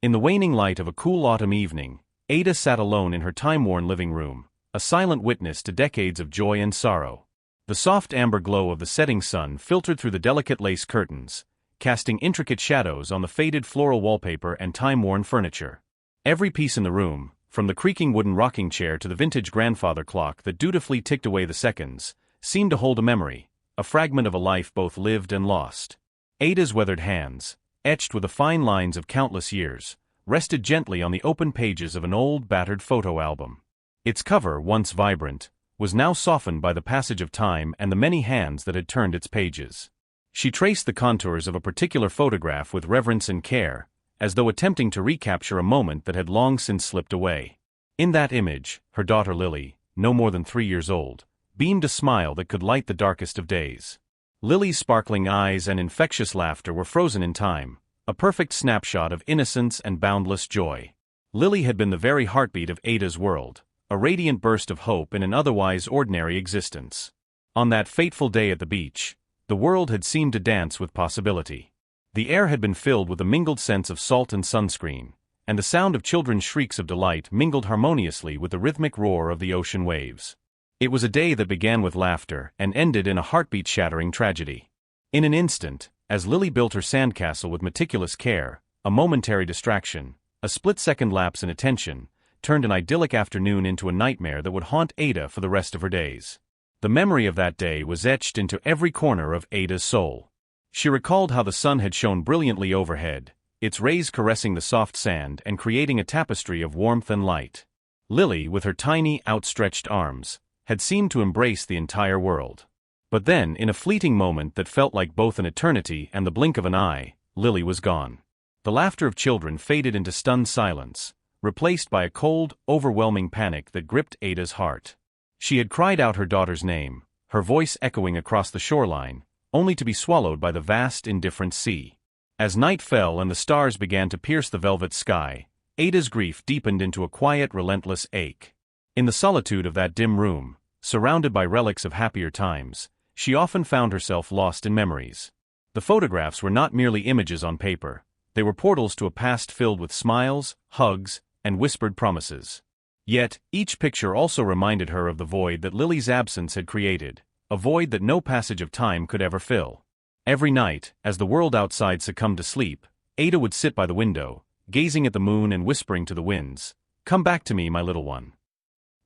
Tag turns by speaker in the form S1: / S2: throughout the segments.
S1: In the waning light of a cool autumn evening, Ada sat alone in her time-worn living room, a silent witness to decades of joy and sorrow. The soft amber glow of the setting sun filtered through the delicate lace curtains, casting intricate shadows on the faded floral wallpaper and time-worn furniture. Every piece in the room, from the creaking wooden rocking chair to the vintage grandfather clock that dutifully ticked away the seconds, seemed to hold a memory, a fragment of a life both lived and lost. Ada's weathered hands, etched with the fine lines of countless years, rested gently on the open pages of an old, battered photo album. Its cover, once vibrant, was now softened by the passage of time and the many hands that had turned its pages. She traced the contours of a particular photograph with reverence and care, as though attempting to recapture a moment that had long since slipped away. In that image, her daughter Lily, no more than 3 years old, beamed a smile that could light the darkest of days. Lily's sparkling eyes and infectious laughter were frozen in time, a perfect snapshot of innocence and boundless joy. Lily had been the very heartbeat of Ada's world, a radiant burst of hope in an otherwise ordinary existence. On that fateful day at the beach, the world had seemed to dance with possibility. The air had been filled with a mingled sense of salt and sunscreen, and the sound of children's shrieks of delight mingled harmoniously with the rhythmic roar of the ocean waves. It was a day that began with laughter and ended in a heartbeat-shattering tragedy. In an instant, as Lily built her sandcastle with meticulous care, a momentary distraction, a split-second lapse in attention, turned an idyllic afternoon into a nightmare that would haunt Ada for the rest of her days. The memory of that day was etched into every corner of Ada's soul. She recalled how the sun had shone brilliantly overhead, its rays caressing the soft sand and creating a tapestry of warmth and light. Lily, with her tiny, outstretched arms, had seemed to embrace the entire world. But then, in a fleeting moment that felt like both an eternity and the blink of an eye, Lily was gone. The laughter of children faded into stunned silence, replaced by a cold, overwhelming panic that gripped Ada's heart. She had cried out her daughter's name, her voice echoing across the shoreline, only to be swallowed by the vast, indifferent sea. As night fell and the stars began to pierce the velvet sky, Ada's grief deepened into a quiet, relentless ache. In the solitude of that dim room, surrounded by relics of happier times, she often found herself lost in memories. The photographs were not merely images on paper, they were portals to a past filled with smiles, hugs, and whispered promises. Yet, each picture also reminded her of the void that Lily's absence had created, a void that no passage of time could ever fill. Every night, as the world outside succumbed to sleep, Ada would sit by the window, gazing at the moon and whispering to the winds, "Come back to me, my little one."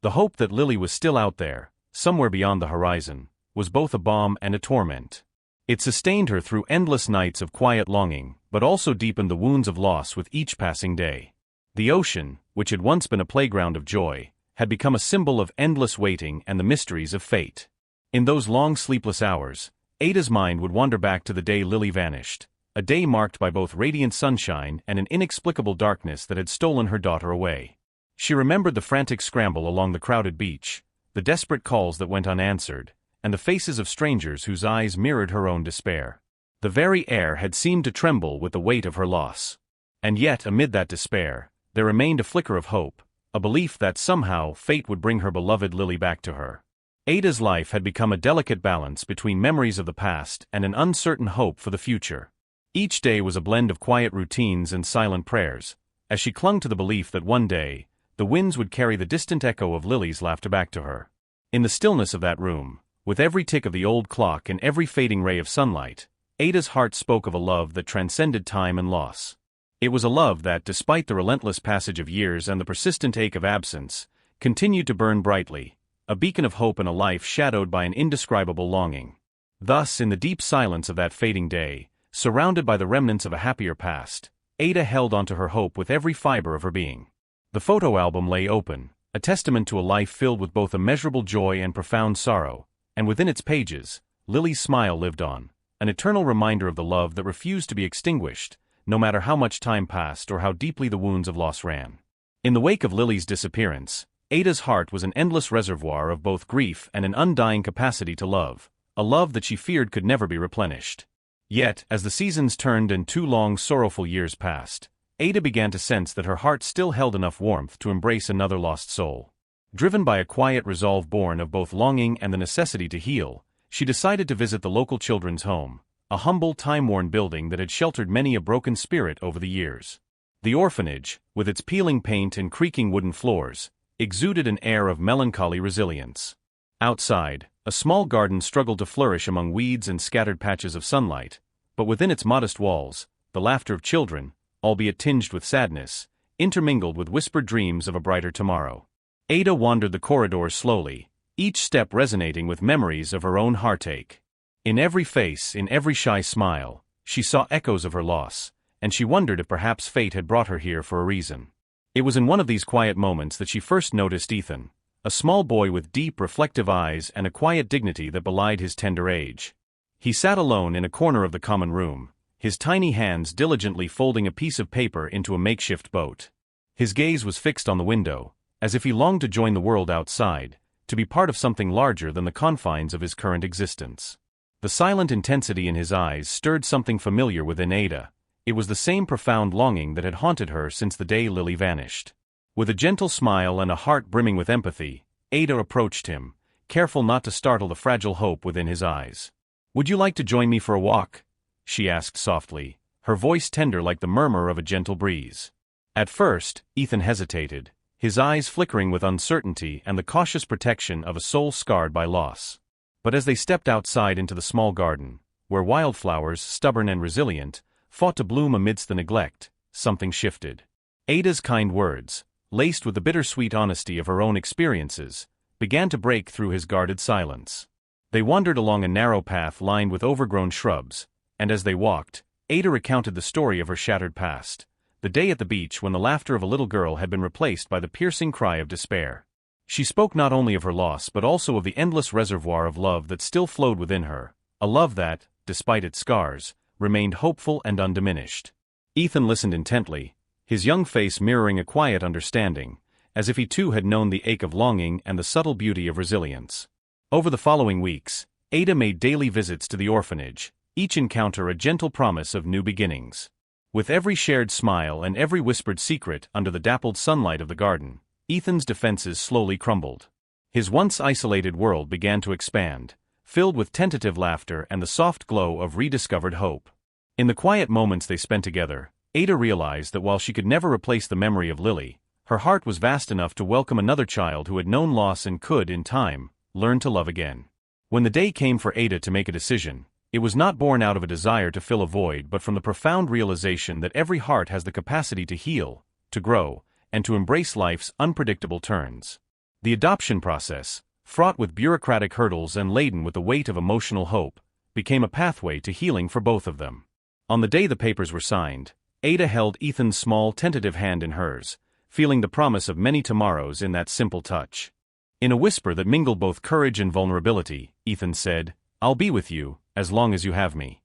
S1: The hope that Lily was still out there, somewhere beyond the horizon, was both a balm and a torment. It sustained her through endless nights of quiet longing, but also deepened the wounds of loss with each passing day. The ocean, which had once been a playground of joy, had become a symbol of endless waiting and the mysteries of fate. In those long sleepless hours, Ada's mind would wander back to the day Lily vanished, a day marked by both radiant sunshine and an inexplicable darkness that had stolen her daughter away. She remembered the frantic scramble along the crowded beach, the desperate calls that went unanswered, and the faces of strangers whose eyes mirrored her own despair. The very air had seemed to tremble with the weight of her loss. And yet, amid that despair, there remained a flicker of hope, a belief that somehow fate would bring her beloved Lily back to her. Ada's life had become a delicate balance between memories of the past and an uncertain hope for the future. Each day was a blend of quiet routines and silent prayers, as she clung to the belief that one day, the winds would carry the distant echo of Lily's laughter back to her. In the stillness of that room, with every tick of the old clock and every fading ray of sunlight, Ada's heart spoke of a love that transcended time and loss. It was a love that, despite the relentless passage of years and the persistent ache of absence, continued to burn brightly, a beacon of hope in a life shadowed by an indescribable longing. Thus, in the deep silence of that fading day, surrounded by the remnants of a happier past, Ada held onto her hope with every fiber of her being. The photo album lay open, a testament to a life filled with both immeasurable joy and profound sorrow, and within its pages, Lily's smile lived on, an eternal reminder of the love that refused to be extinguished, no matter how much time passed or how deeply the wounds of loss ran. In the wake of Lily's disappearance, Ada's heart was an endless reservoir of both grief and an undying capacity to love, a love that she feared could never be replenished. Yet, as the seasons turned and 2 long sorrowful years passed, Ada began to sense that her heart still held enough warmth to embrace another lost soul. Driven by a quiet resolve born of both longing and the necessity to heal, she decided to visit the local children's home, a humble, time-worn building that had sheltered many a broken spirit over the years. The orphanage, with its peeling paint and creaking wooden floors, exuded an air of melancholy resilience. Outside, a small garden struggled to flourish among weeds and scattered patches of sunlight, but within its modest walls, the laughter of children, albeit tinged with sadness, intermingled with whispered dreams of a brighter tomorrow. Ada wandered the corridors slowly, each step resonating with memories of her own heartache. In every face, in every shy smile, she saw echoes of her loss, and she wondered if perhaps fate had brought her here for a reason. It was in one of these quiet moments that she first noticed Ethan, a small boy with deep, reflective eyes and a quiet dignity that belied his tender age. He sat alone in a corner of the common room, his tiny hands diligently folding a piece of paper into a makeshift boat. His gaze was fixed on the window, as if he longed to join the world outside, to be part of something larger than the confines of his current existence. The silent intensity in his eyes stirred something familiar within Ada. It was the same profound longing that had haunted her since the day Lily vanished. With a gentle smile and a heart brimming with empathy, Ada approached him, careful not to startle the fragile hope within his eyes. "Would you like to join me for a walk?" she asked softly, her voice tender like the murmur of a gentle breeze. At first, Ethan hesitated, his eyes flickering with uncertainty and the cautious protection of a soul scarred by loss. But as they stepped outside into the small garden, where wildflowers, stubborn and resilient, fought to bloom amidst the neglect, something shifted. Ada's kind words, laced with the bittersweet honesty of her own experiences, began to break through his guarded silence. They wandered along a narrow path lined with overgrown shrubs, and as they walked, Ada recounted the story of her shattered past, the day at the beach when the laughter of a little girl had been replaced by the piercing cry of despair. She spoke not only of her loss but also of the endless reservoir of love that still flowed within her, a love that, despite its scars, remained hopeful and undiminished. Ethan listened intently, his young face mirroring a quiet understanding, as if he too had known the ache of longing and the subtle beauty of resilience. Over the following weeks, Ada made daily visits to the orphanage, each encounter a gentle promise of new beginnings. With every shared smile and every whispered secret under the dappled sunlight of the garden, Ethan's defenses slowly crumbled. His once isolated world began to expand, filled with tentative laughter and the soft glow of rediscovered hope. In the quiet moments they spent together, Ada realized that while she could never replace the memory of Lily, her heart was vast enough to welcome another child who had known loss and could, in time, learn to love again. When the day came for Ada to make a decision, it was not born out of a desire to fill a void but from the profound realization that every heart has the capacity to heal, to grow, and to embrace life's unpredictable turns. The adoption process, fraught with bureaucratic hurdles and laden with the weight of emotional hope, became a pathway to healing for both of them. On the day the papers were signed, Ada held Ethan's small tentative hand in hers, feeling the promise of many tomorrows in that simple touch. In a whisper that mingled both courage and vulnerability, Ethan said, "I'll be with you, as long as you have me."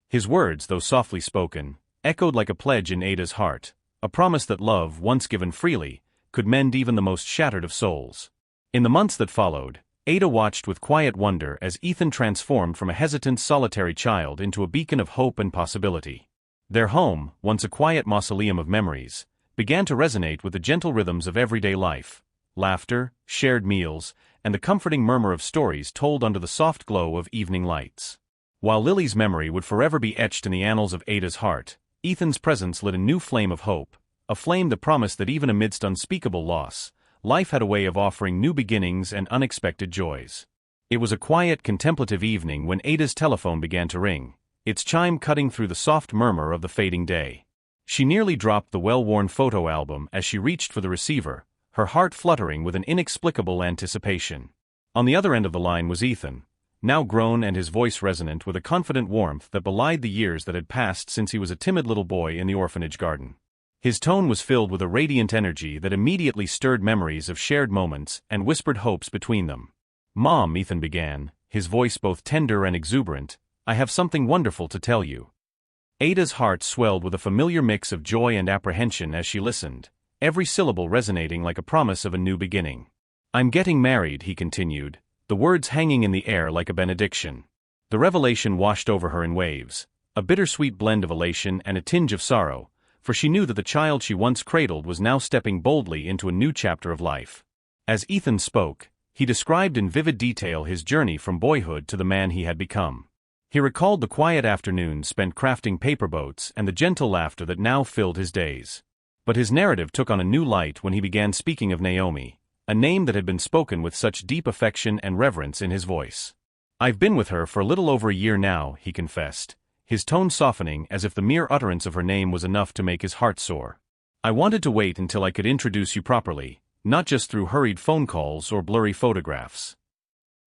S1: His words, though softly spoken, echoed like a pledge in Ada's heart, a promise that love, once given freely, could mend even the most shattered of souls. In the months that followed, Ada watched with quiet wonder as Ethan transformed from a hesitant, solitary child into a beacon of hope and possibility. Their home, once a quiet mausoleum of memories, began to resonate with the gentle rhythms of everyday life, laughter, shared meals, and the comforting murmur of stories told under the soft glow of evening lights. While Lily's memory would forever be etched in the annals of Ada's heart, Ethan's presence lit a new flame of hope, a flame that promised that even amidst unspeakable loss, life had a way of offering new beginnings and unexpected joys. It was a quiet, contemplative evening when Ada's telephone began to ring, its chime cutting through the soft murmur of the fading day. She nearly dropped the well-worn photo album as she reached for the receiver, her heart fluttering with an inexplicable anticipation. On the other end of the line was Ethan, now grown and his voice resonant with a confident warmth that belied the years that had passed since he was a timid little boy in the orphanage garden. His tone was filled with a radiant energy that immediately stirred memories of shared moments and whispered hopes between them. "Mom," Ethan began, his voice both tender and exuberant, "I have something wonderful to tell you." Ada's heart swelled with a familiar mix of joy and apprehension as she listened, every syllable resonating like a promise of a new beginning. "I'm getting married," he continued, the words hanging in the air like a benediction. The revelation washed over her in waves, a bittersweet blend of elation and a tinge of sorrow, for she knew that the child she once cradled was now stepping boldly into a new chapter of life. As Ethan spoke, he described in vivid detail his journey from boyhood to the man he had become. He recalled the quiet afternoons spent crafting paper boats and the gentle laughter that now filled his days. But his narrative took on a new light when he began speaking of Naomi, a name that had been spoken with such deep affection and reverence in his voice. "I've been with her for a little over a year now," he confessed, his tone softening as if the mere utterance of her name was enough to make his heart soar. "I wanted to wait until I could introduce you properly, not just through hurried phone calls or blurry photographs."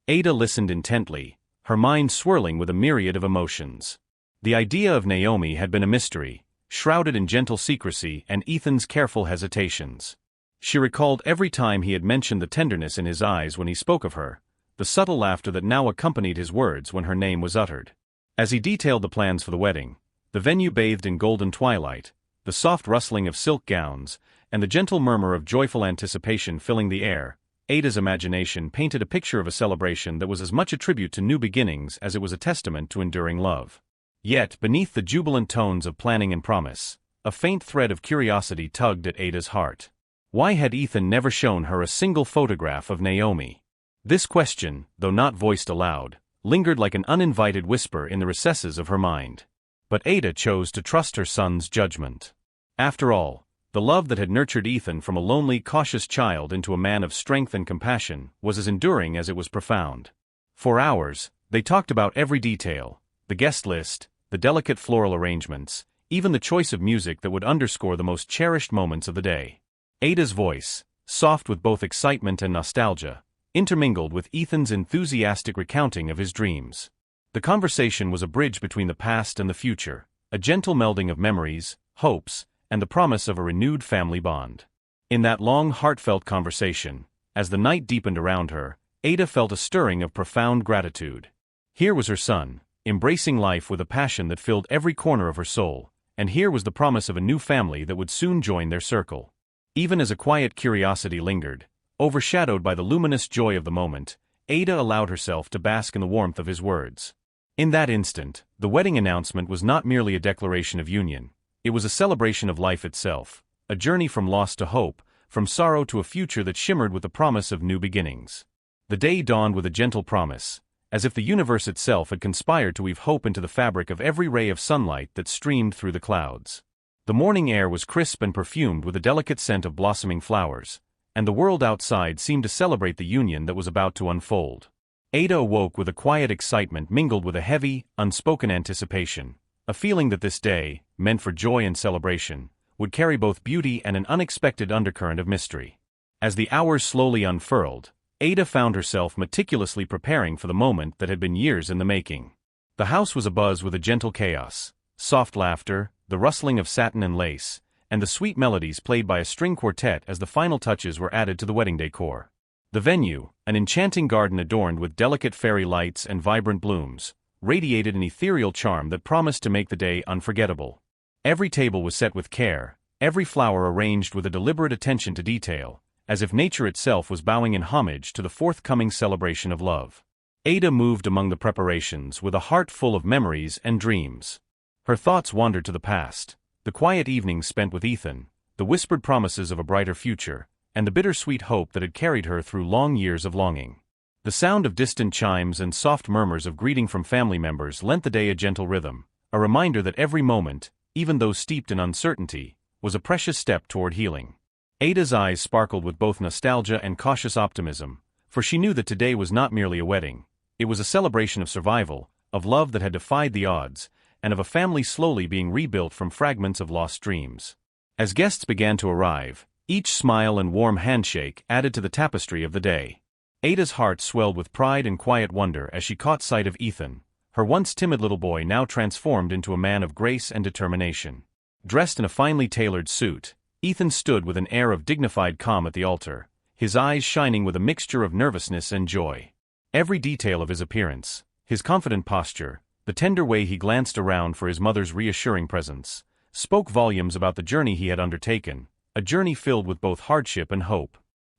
S1: Ada listened intently, her mind swirling with a myriad of emotions. The idea of Naomi had been a mystery, shrouded in gentle secrecy and Ethan's careful hesitations. She recalled every time he had mentioned the tenderness in his eyes when he spoke of her, the subtle laughter that now accompanied his words when her name was uttered. As he detailed the plans for the wedding, the venue bathed in golden twilight, the soft rustling of silk gowns, and the gentle murmur of joyful anticipation filling the air, Ada's imagination painted a picture of a celebration that was as much a tribute to new beginnings as it was a testament to enduring love. Yet, beneath the jubilant tones of planning and promise, a faint thread of curiosity tugged at Ada's heart. Why had Ethan never shown her a single photograph of Naomi? This question, though not voiced aloud, lingered like an uninvited whisper in the recesses of her mind. But Ada chose to trust her son's judgment. After all, the love that had nurtured Ethan from a lonely, cautious child into a man of strength and compassion was as enduring as it was profound. For hours, they talked about every detail, the guest list, the delicate floral arrangements, even the choice of music that would underscore the most cherished moments of the day. Ada's voice, soft with both excitement and nostalgia, intermingled with Ethan's enthusiastic recounting of his dreams. The conversation was a bridge between the past and the future, a gentle melding of memories, hopes, and the promise of a renewed family bond. In that long, heartfelt conversation, as the night deepened around her, Ada felt a stirring of profound gratitude. Here was her son, embracing life with a passion that filled every corner of her soul, and here was the promise of a new family that would soon join their circle. Even as a quiet curiosity lingered, overshadowed by the luminous joy of the moment, Ada allowed herself to bask in the warmth of his words. In that instant, the wedding announcement was not merely a declaration of union. It was a celebration of life itself, a journey from loss to hope, from sorrow to a future that shimmered with the promise of new beginnings. The day dawned with a gentle promise, as if the universe itself had conspired to weave hope into the fabric of every ray of sunlight that streamed through the clouds. The morning air was crisp and perfumed with a delicate scent of blossoming flowers, and the world outside seemed to celebrate the union that was about to unfold. Ada awoke with a quiet excitement mingled with a heavy, unspoken anticipation, a feeling that this day, meant for joy and celebration, would carry both beauty and an unexpected undercurrent of mystery. As the hours slowly unfurled, Ada found herself meticulously preparing for the moment that had been years in the making. The house was abuzz with a gentle chaos, soft laughter, the rustling of satin and lace, and the sweet melodies played by a string quartet as the final touches were added to the wedding decor. The venue, an enchanting garden adorned with delicate fairy lights and vibrant blooms, radiated an ethereal charm that promised to make the day unforgettable. Every table was set with care, every flower arranged with a deliberate attention to detail, as if nature itself was bowing in homage to the forthcoming celebration of love. Ada moved among the preparations with a heart full of memories and dreams. Her thoughts wandered to the past, the quiet evenings spent with Ethan, the whispered promises of a brighter future, and the bittersweet hope that had carried her through long years of longing. The sound of distant chimes and soft murmurs of greeting from family members lent the day a gentle rhythm, a reminder that every moment, even though steeped in uncertainty, was a precious step toward healing. Ada's eyes sparkled with both nostalgia and cautious optimism, for she knew that today was not merely a wedding. It was a celebration of survival, of love that had defied the odds, and of a family slowly being rebuilt from fragments of lost dreams. As guests began to arrive, each smile and warm handshake added to the tapestry of the day. Ada's heart swelled with pride and quiet wonder as she caught sight of Ethan, her once timid little boy now transformed into a man of grace and determination. Dressed in a finely tailored suit, Ethan stood with an air of dignified calm at the altar, his eyes shining with a mixture of nervousness and joy. Every detail of his appearance, his confident posture, the tender way he glanced around for his mother's reassuring presence, spoke volumes about the journey he had undertaken, a journey filled with both hardship and hope.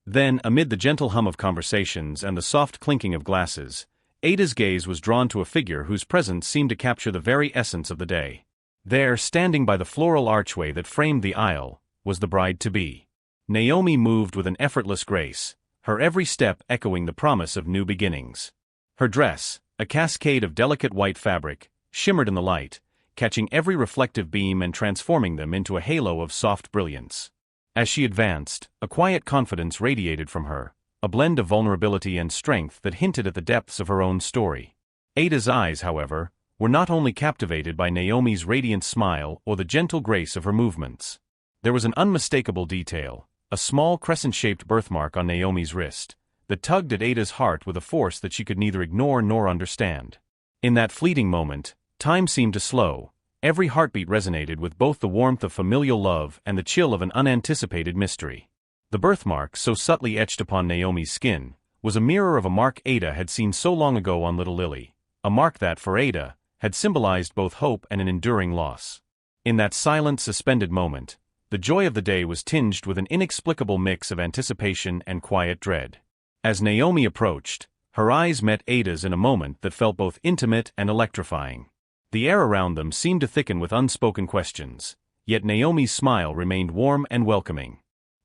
S1: Then, amid the gentle hum of conversations and the soft clinking of glasses, Ada's gaze was drawn to a figure whose presence seemed to capture the very essence of the day. There, standing by the floral archway that framed the aisle, was the bride-to-be. Naomi moved with an effortless grace, her every step echoing the promise of new beginnings. Her dress, A cascade of delicate white fabric shimmered in the light, catching every reflective beam and transforming them into a halo of soft brilliance. As she advanced, a quiet confidence radiated from her, a blend of vulnerability and strength that hinted at the depths of her own story. Ada's eyes, however, were not only captivated by Naomi's radiant smile or the gentle grace of her movements. There was an unmistakable detail, a small crescent-shaped birthmark on Naomi's wrist, that tugged at Ada's heart with a force that she could neither ignore nor understand. In that fleeting moment, time seemed to slow. Every heartbeat resonated with both the warmth of familial love and the chill of an unanticipated mystery. The birthmark, so subtly etched upon Naomi's skin, was a mirror of a mark Ada had seen so long ago on little Lily, a mark that, for Ada, had symbolized both hope and an enduring loss. In that silent, suspended moment, the joy of the day was tinged with an inexplicable mix of anticipation and quiet dread. As Naomi approached, her eyes met Ada's in a moment that felt both intimate and electrifying. The air around them seemed to thicken with unspoken questions, yet Naomi's smile remained warm and welcoming.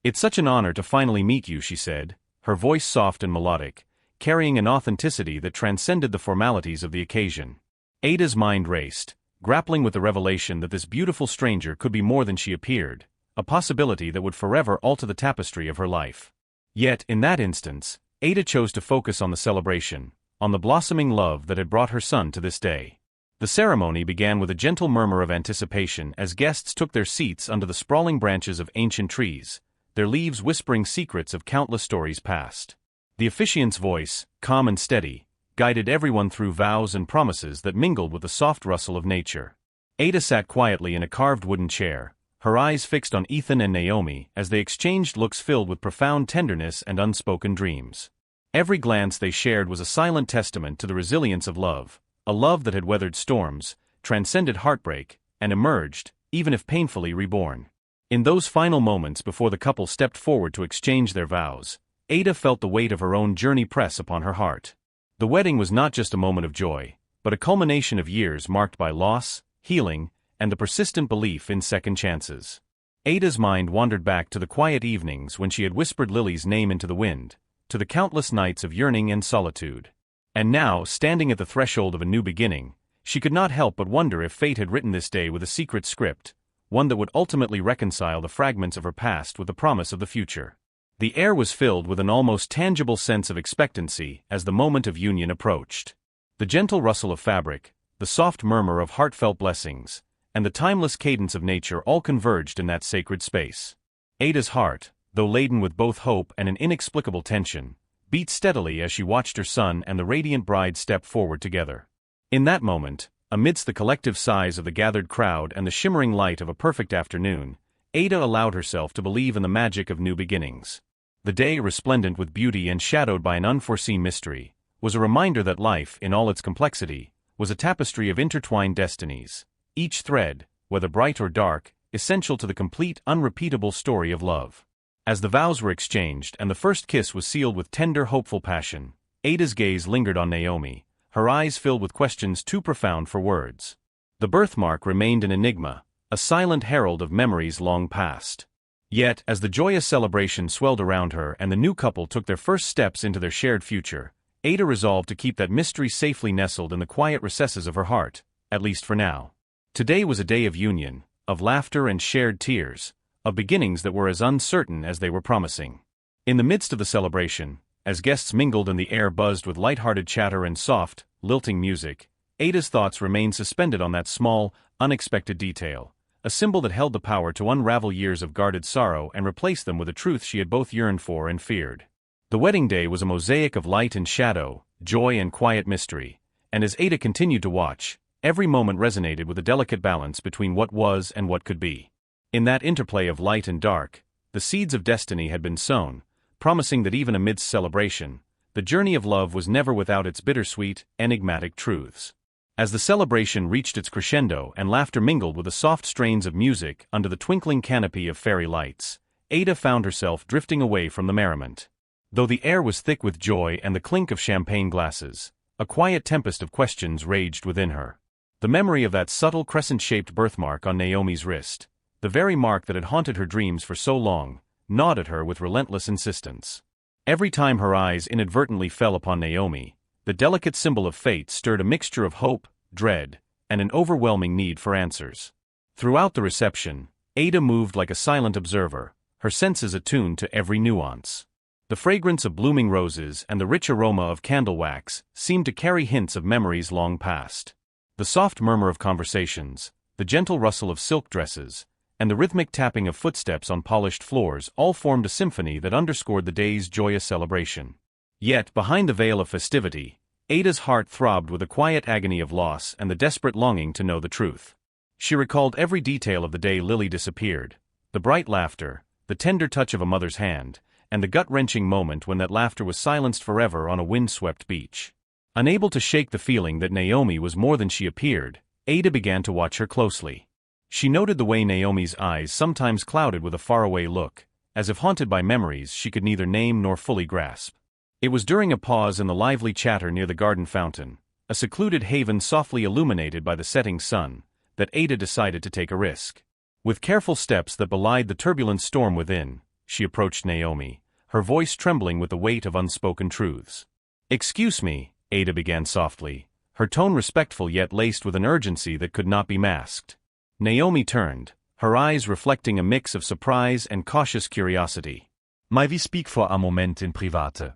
S1: "It's such an honor to finally meet you," she said, her voice soft and melodic, carrying an authenticity that transcended the formalities of the occasion. Ada's mind raced, grappling with the revelation that this beautiful stranger could be more than she appeared, a possibility that would forever alter the tapestry of her life. Yet, in that instance, Ada chose to focus on the celebration, on the blossoming love that had brought her son to this day. The ceremony began with a gentle murmur of anticipation as guests took their seats under the sprawling branches of ancient trees, their leaves whispering secrets of countless stories past. The officiant's voice, calm and steady, guided everyone through vows and promises that mingled with the soft rustle of nature. Ada sat quietly in a carved wooden chair, her eyes fixed on Ethan and Naomi as they exchanged looks filled with profound tenderness and unspoken dreams. Every glance they shared was a silent testament to the resilience of love, a love that had weathered storms, transcended heartbreak, and emerged, even if painfully, reborn. In those final moments before the couple stepped forward to exchange their vows, Ada felt the weight of her own journey press upon her heart. The wedding was not just a moment of joy, but a culmination of years marked by loss, healing, and the persistent belief in second chances. Ada's mind wandered back to the quiet evenings when she had whispered Lily's name into the wind, to the countless nights of yearning and solitude. And now, standing at the threshold of a new beginning, she could not help but wonder if fate had written this day with a secret script, one that would ultimately reconcile the fragments of her past with the promise of the future. The air was filled with an almost tangible sense of expectancy as the moment of union approached. The gentle rustle of fabric, the soft murmur of heartfelt blessings, and the timeless cadence of nature all converged in that sacred space. Ada's heart, though laden with both hope and an inexplicable tension, beat steadily as she watched her son and the radiant bride step forward together. In that moment, amidst the collective sighs of the gathered crowd and the shimmering light of a perfect afternoon, Ada allowed herself to believe in the magic of new beginnings. The day, resplendent with beauty and shadowed by an unforeseen mystery, was a reminder that life, in all its complexity, was a tapestry of intertwined destinies, each thread, whether bright or dark, essential to the complete, unrepeatable story of love. As the vows were exchanged and the first kiss was sealed with tender, hopeful passion, Ada's gaze lingered on Naomi, her eyes filled with questions too profound for words. The birthmark remained an enigma, a silent herald of memories long past. Yet, as the joyous celebration swelled around her and the new couple took their first steps into their shared future, Ada resolved to keep that mystery safely nestled in the quiet recesses of her heart, at least for now. Today was a day of union, of laughter and shared tears, of beginnings that were as uncertain as they were promising. In the midst of the celebration, as guests mingled and the air buzzed with light-hearted chatter and soft, lilting music, Ada's thoughts remained suspended on that small, unexpected detail, a symbol that held the power to unravel years of guarded sorrow and replace them with a truth she had both yearned for and feared. The wedding day was a mosaic of light and shadow, joy and quiet mystery, and as Ada continued to watch, every moment resonated with a delicate balance between what was and what could be. In that interplay of light and dark, the seeds of destiny had been sown, promising that even amidst celebration, the journey of love was never without its bittersweet, enigmatic truths. As the celebration reached its crescendo and laughter mingled with the soft strains of music under the twinkling canopy of fairy lights, Ada found herself drifting away from the merriment. Though the air was thick with joy and the clink of champagne glasses, a quiet tempest of questions raged within her. The memory of that subtle crescent-shaped birthmark on Naomi's wrist, the very mark that had haunted her dreams for so long, gnawed at her with relentless insistence. Every time her eyes inadvertently fell upon Naomi, the delicate symbol of fate stirred a mixture of hope, dread, and an overwhelming need for answers. Throughout the reception, Ada moved like a silent observer, her senses attuned to every nuance. The fragrance of blooming roses and the rich aroma of candle wax seemed to carry hints of memories long past. The soft murmur of conversations, the gentle rustle of silk dresses, and the rhythmic tapping of footsteps on polished floors all formed a symphony that underscored the day's joyous celebration. Yet, behind the veil of festivity, Ada's heart throbbed with a quiet agony of loss and the desperate longing to know the truth. She recalled every detail of the day Lily disappeared, the bright laughter, the tender touch of a mother's hand, and the gut-wrenching moment when that laughter was silenced forever on a wind-swept beach. Unable to shake the feeling that Naomi was more than she appeared, Ada began to watch her closely. She noted the way Naomi's eyes sometimes clouded with a faraway look, as if haunted by memories she could neither name nor fully grasp. It was during a pause in the lively chatter near the garden fountain, a secluded haven softly illuminated by the setting sun, that Ada decided to take a risk. With careful steps that belied the turbulent storm within, she approached Naomi, her voice trembling with the weight of unspoken truths. "Excuse me," Ada began softly, her tone respectful yet laced with an urgency that could not be masked. Naomi turned, her eyes reflecting a mix of surprise and cautious curiosity.
S2: "May we speak for a moment in private?"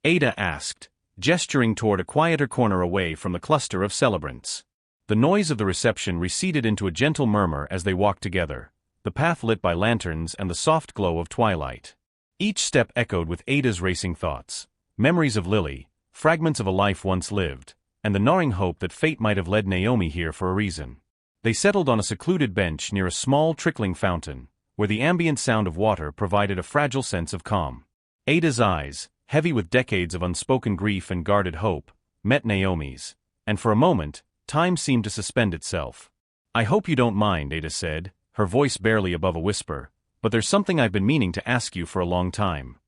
S1: Ada asked, gesturing toward a quieter corner away from the cluster of celebrants. The noise of the reception receded into a gentle murmur as they walked together, the path lit by lanterns and the soft glow of twilight. Each step echoed with Ada's racing thoughts, memories of Lily, fragments of a life once lived, and the gnawing hope that fate might have led Naomi here for a reason. They settled on a secluded bench near a small trickling fountain, where the ambient sound of water provided a fragile sense of calm. Ada's eyes, heavy with decades of unspoken grief and guarded hope, met Naomi's, and for a moment, time seemed to suspend itself. "I hope you don't mind," Ada said, her voice barely above a whisper, "but there's something I've been meaning to ask you for a long time."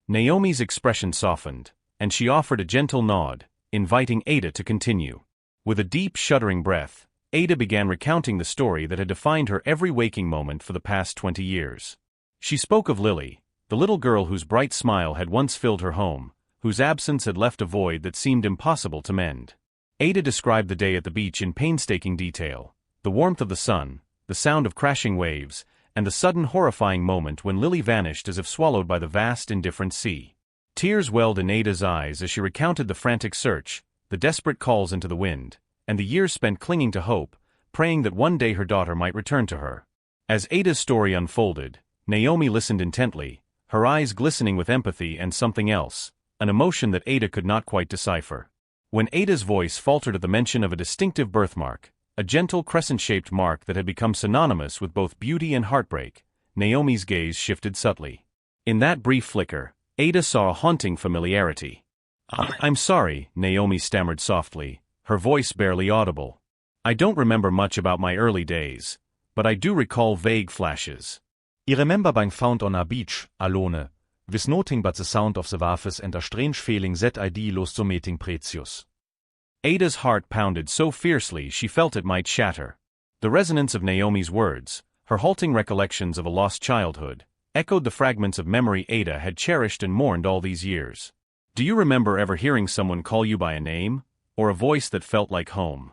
S1: Naomi's expression softened, and she offered a gentle nod, inviting Ada to continue. With a deep, shuddering breath, Ada began recounting the story that had defined her every waking moment for the past 20 years. She spoke of Lily, the little girl whose bright smile had once filled her home, whose absence had left a void that seemed impossible to mend. Ada described the day at the beach in painstaking detail, the warmth of the sun, the sound of crashing waves, and the sudden horrifying moment when Lily vanished as if swallowed by the vast indifferent sea. Tears welled in Ada's eyes as she recounted the frantic search, the desperate calls into the wind, and the years spent clinging to hope, praying that one day her daughter might return to her. As Ada's story unfolded, Naomi listened intently, her eyes glistening with empathy and something else, an emotion that Ada could not quite decipher. When Ada's voice faltered at the mention of a distinctive birthmark, a gentle crescent-shaped mark that had become synonymous with both beauty and heartbreak, Naomi's gaze shifted subtly. In that brief flicker, Ada saw a haunting familiarity. "I'm sorry," Naomi stammered softly, her voice barely audible. "I don't remember much about my early days, but I do recall vague flashes."
S2: "I remember being found on a beach, alone, with nothing but the sound of the waves and a strange feeling that I lost something precious."
S1: Ada's heart pounded so fiercely she felt it might shatter. The resonance of Naomi's words, her halting recollections of a lost childhood, echoed the fragments of memory Ada had cherished and mourned all these years. "Do you remember ever hearing someone call you by a name, or a voice that felt like home?"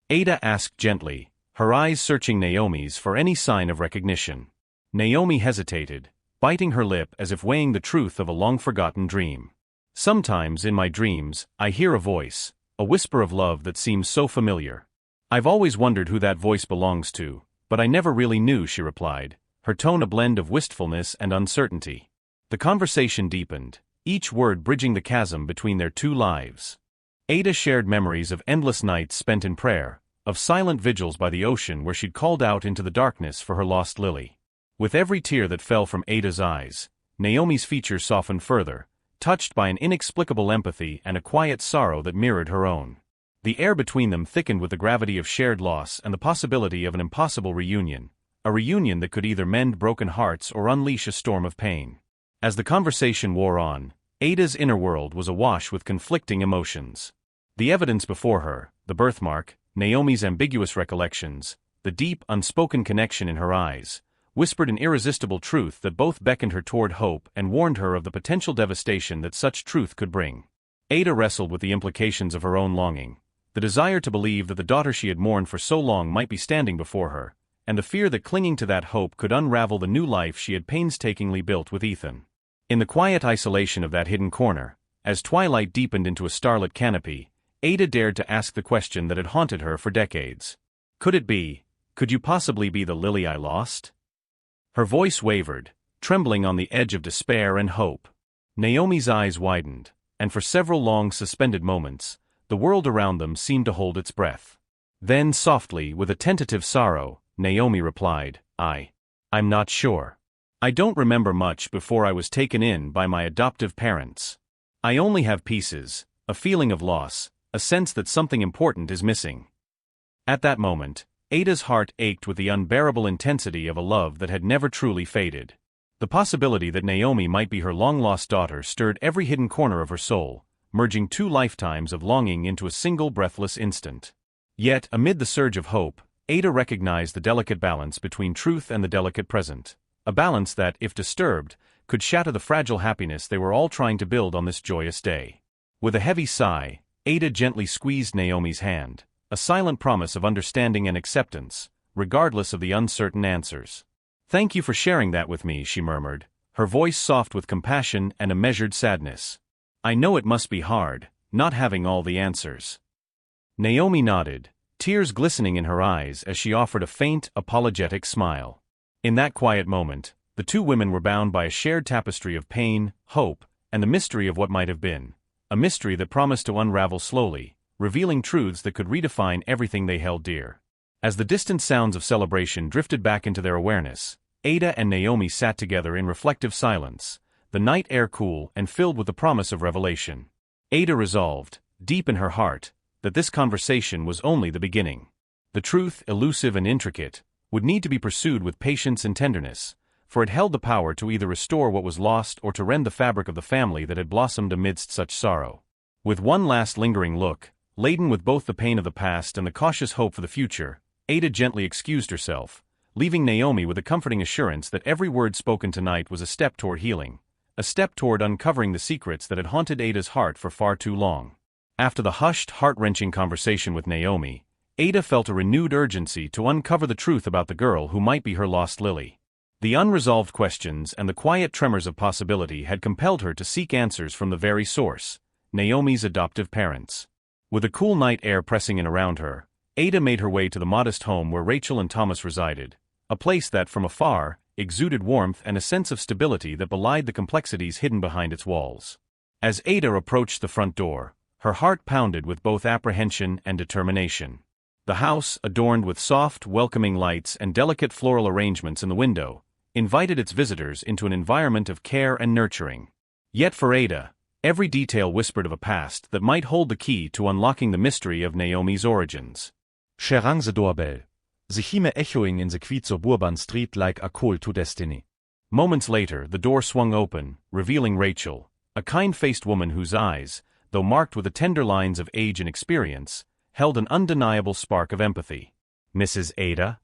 S1: Ada asked gently, her eyes searching Naomi's for any sign of recognition. Naomi hesitated, biting her lip as if weighing the truth of a long-forgotten dream. "Sometimes in my dreams, I hear a voice, a whisper of love that seems so familiar. I've always wondered who that voice belongs to, but I never really knew," she replied, her tone a blend of wistfulness and uncertainty. The conversation deepened, each word bridging the chasm between their two lives. Ada shared memories of endless nights spent in prayer, of silent vigils by the ocean where she'd called out into the darkness for her lost Lily. With every tear that fell from Ada's eyes, Naomi's features softened further, touched by an inexplicable empathy and a quiet sorrow that mirrored her own. The air between them thickened with the gravity of shared loss and the possibility of an impossible reunion, a reunion that could either mend broken hearts or unleash a storm of pain. As the conversation wore on, Ada's inner world was awash with conflicting emotions. The evidence before her, the birthmark, Naomi's ambiguous recollections, the deep, unspoken connection in her eyes, whispered an irresistible truth that both beckoned her toward hope and warned her of the potential devastation that such truth could bring. Ada wrestled with the implications of her own longing, the desire to believe that the daughter she had mourned for so long might be standing before her, and the fear that clinging to that hope could unravel the new life she had painstakingly built with Ethan. In the quiet isolation of that hidden corner, as twilight deepened into a starlit canopy, Ada dared to ask the question that had haunted her for decades. Could it be? Could you possibly be the Lily I lost? Her voice wavered, trembling on the edge of despair and hope. Naomi's eyes widened, and for several long suspended moments, the world around them seemed to hold its breath. Then softly, with a tentative sorrow, Naomi replied, I'm not sure. I don't remember much before I was taken in by my adoptive parents. I only have pieces, a feeling of loss, a sense that something important is missing. At that moment, Ada's heart ached with the unbearable intensity of a love that had never truly faded. The possibility that Naomi might be her long-lost daughter stirred every hidden corner of her soul, merging 2 lifetimes of longing into a single breathless instant. Yet, amid the surge of hope, Ada recognized the delicate balance between truth and the delicate present, a balance that, if disturbed, could shatter the fragile happiness they were all trying to build on this joyous day. With a heavy sigh, Ada gently squeezed Naomi's hand, a silent promise of understanding and acceptance, regardless of the uncertain answers. Thank you for sharing that with me, she murmured, her voice soft with compassion and a measured sadness. I know it must be hard, not having all the answers. Naomi nodded, tears glistening in her eyes as she offered a faint, apologetic smile. In that quiet moment, the 2 women were bound by a shared tapestry of pain, hope, and the mystery of what might have been, a mystery that promised to unravel slowly, revealing truths that could redefine everything they held dear. As the distant sounds of celebration drifted back into their awareness, Ada and Naomi sat together in reflective silence, the night air cool and filled with the promise of revelation. Ada resolved, deep in her heart, that this conversation was only the beginning. The truth, elusive and intricate, would need to be pursued with patience and tenderness, for it held the power to either restore what was lost or to rend the fabric of the family that had blossomed amidst such sorrow. With one last lingering look, laden with both the pain of the past and the cautious hope for the future, Ada gently excused herself, leaving Naomi with a comforting assurance that every word spoken tonight was a step toward healing, a step toward uncovering the secrets that had haunted Ada's heart for far too long. After the hushed, heart-wrenching conversation with Naomi, Ada felt a renewed urgency to uncover the truth about the girl who might be her lost Lily. The unresolved questions and the quiet tremors of possibility had compelled her to seek answers from the very source, Naomi's adoptive parents. With the cool night air pressing in around her, Ada made her way to the modest home where Rachel and Thomas resided, a place that, from afar, exuded warmth and a sense of stability that belied the complexities hidden behind its walls. As Ada approached the front door, her heart pounded with both apprehension and determination. The house, adorned with soft, welcoming lights and delicate floral arrangements in the window, invited its visitors into an environment of care and nurturing. Yet for Ada, every detail whispered of a past that might hold the key to unlocking the mystery of Naomi's origins.
S2: She rang the doorbell. The hime echoing in the quiet Bourbon Street like a call to destiny.
S1: Moments later, the door swung open, revealing Rachel, a kind-faced woman whose eyes, though marked with the tender lines of age and experience, held an undeniable spark of empathy. Mrs. Ada?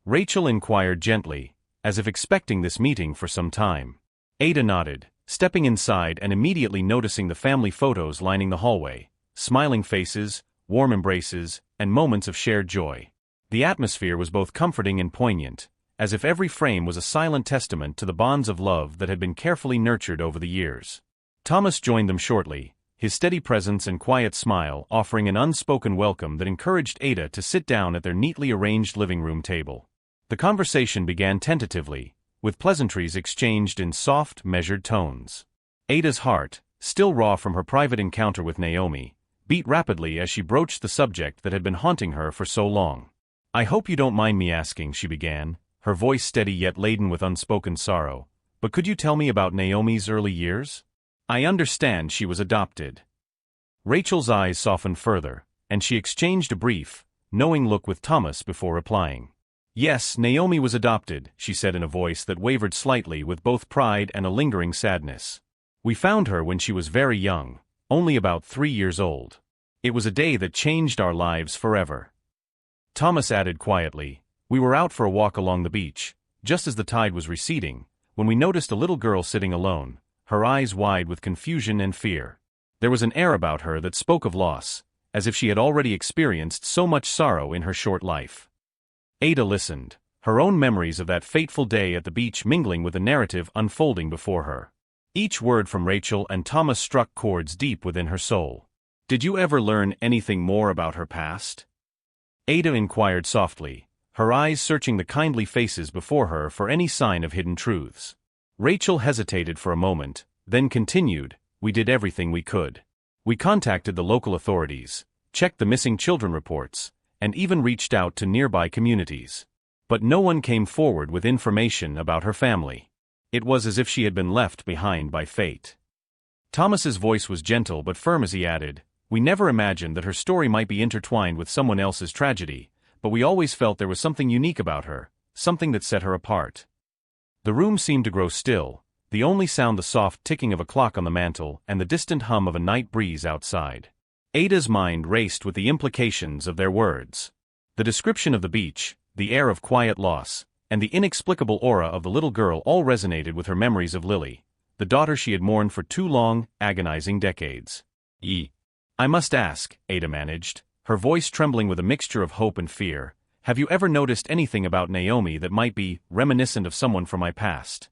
S1: Rachel inquired gently, as if expecting this meeting for some time. Ada nodded, stepping inside and immediately noticing the family photos lining the hallway, smiling faces, warm embraces, and moments of shared joy. The atmosphere was both comforting and poignant, as if every frame was a silent testament to the bonds of love that had been carefully nurtured over the years. Thomas joined them shortly, his steady presence and quiet smile offering an unspoken welcome that encouraged Ada to sit down at their neatly arranged living room table. The conversation began tentatively, with pleasantries exchanged in soft, measured tones. Ada's heart, still raw from her private encounter with Naomi, beat rapidly as she broached the subject that had been haunting her for so long. I hope you don't mind me asking, she began, her voice steady yet laden with unspoken sorrow, but could you tell me about Naomi's early years? I understand she was adopted. Rachel's eyes softened further, and she exchanged a brief, knowing look with Thomas before replying. Yes, Naomi was adopted, she said in a voice that wavered slightly with both pride and a lingering sadness. We found her when she was very young, only about 3 years old. It was a day that changed our lives forever. Thomas added quietly, we were out for a walk along the beach, just as the tide was receding, when we noticed a little girl sitting alone, her eyes wide with confusion and fear. There was an air about her that spoke of loss, as if she had already experienced so much sorrow in her short life. Ada listened, her own memories of that fateful day at the beach mingling with the narrative unfolding before her. Each word from Rachel and Thomas struck chords deep within her soul. "Did you ever learn anything more about her past?" Ada inquired softly, her eyes searching the kindly faces before her for any sign of hidden truths. Rachel hesitated for a moment, then continued, "We did everything we could. We contacted the local authorities, checked the missing children reports, and even reached out to nearby communities. But no one came forward with information about her family. It was as if she had been left behind by fate." Thomas's voice was gentle but firm as he added, "We never imagined that her story might be intertwined with someone else's tragedy, but we always felt there was something unique about her, something that set her apart." The room seemed to grow still, the only sound the soft ticking of a clock on the mantel and the distant hum of a night breeze outside. Ada's mind raced with the implications of their words. The description of the beach, the air of quiet loss, and the inexplicable aura of the little girl all resonated with her memories of Lily, the daughter she had mourned for 2 long, agonizing decades. "I must ask," Ada managed, her voice trembling with a mixture of hope and fear, "have you ever noticed anything about Naomi that might be reminiscent of someone from my past?"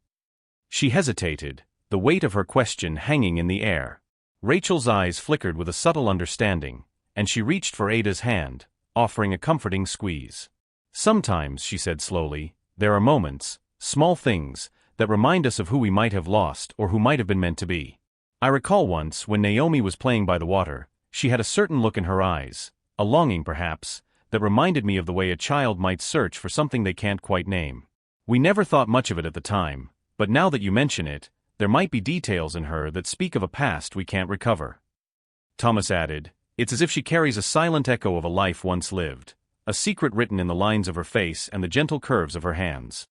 S1: She hesitated, the weight of her question hanging in the air. Rachel's eyes flickered with a subtle understanding, and she reached for Ada's hand, offering a comforting squeeze. "Sometimes," she said slowly, "there are moments, small things, that remind us of who we might have lost or who might have been meant to be. I recall once, when Naomi was playing by the water, she had a certain look in her eyes, a longing perhaps, that reminded me of the way a child might search for something they can't quite name. We never thought much of it at the time, but now that you mention it, there might be details in her that speak of a past we can't recover." Thomas added, "It's as if she carries a silent echo of a life once lived, a secret written in the lines of her face and the gentle curves of her hands."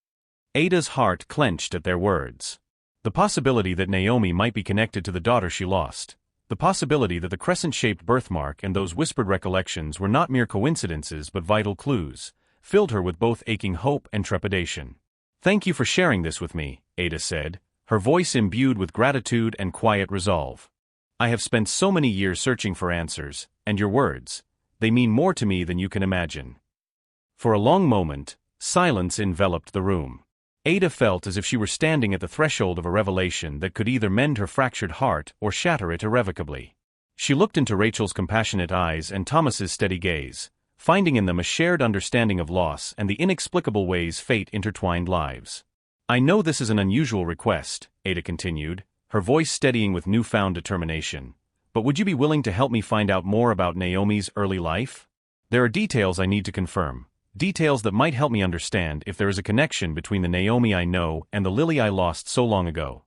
S1: Ada's heart clenched at their words. The possibility that Naomi might be connected to the daughter she lost, the possibility that the crescent-shaped birthmark and those whispered recollections were not mere coincidences but vital clues, filled her with both aching hope and trepidation. "Thank you for sharing this with me," Ada said, her voice imbued with gratitude and quiet resolve. "I have spent so many years searching for answers, and your words, they mean more to me than you can imagine." For a long moment, silence enveloped the room. Ada felt as if she were standing at the threshold of a revelation that could either mend her fractured heart or shatter it irrevocably. She looked into Rachel's compassionate eyes and Thomas's steady gaze, finding in them a shared understanding of loss and the inexplicable ways fate intertwined lives. "I know this is an unusual request," Ada continued, her voice steadying with newfound determination, "but would you be willing to help me find out more about Naomi's early life? There are details I need to confirm. Details that might help me understand if there is a connection between the Naomi I know and the Lily I lost so long ago."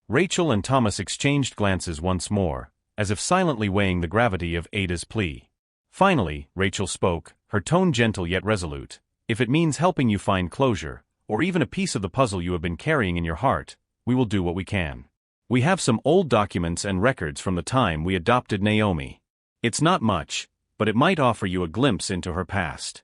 S1: Rachel and Thomas exchanged glances once more, as if silently weighing the gravity of Ada's plea. Finally, Rachel spoke, her tone gentle yet resolute. "If it means helping you find closure, or even a piece of the puzzle you have been carrying in your heart, we will do what we can. We have some old documents and records from the time we adopted Naomi. It's not much, but it might offer you a glimpse into her past."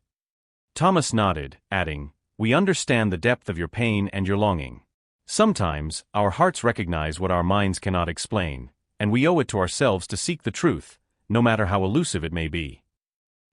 S1: Thomas nodded, adding, "We understand the depth of your pain and your longing. Sometimes, our hearts recognize what our minds cannot explain, and we owe it to ourselves to seek the truth, no matter how elusive it may be."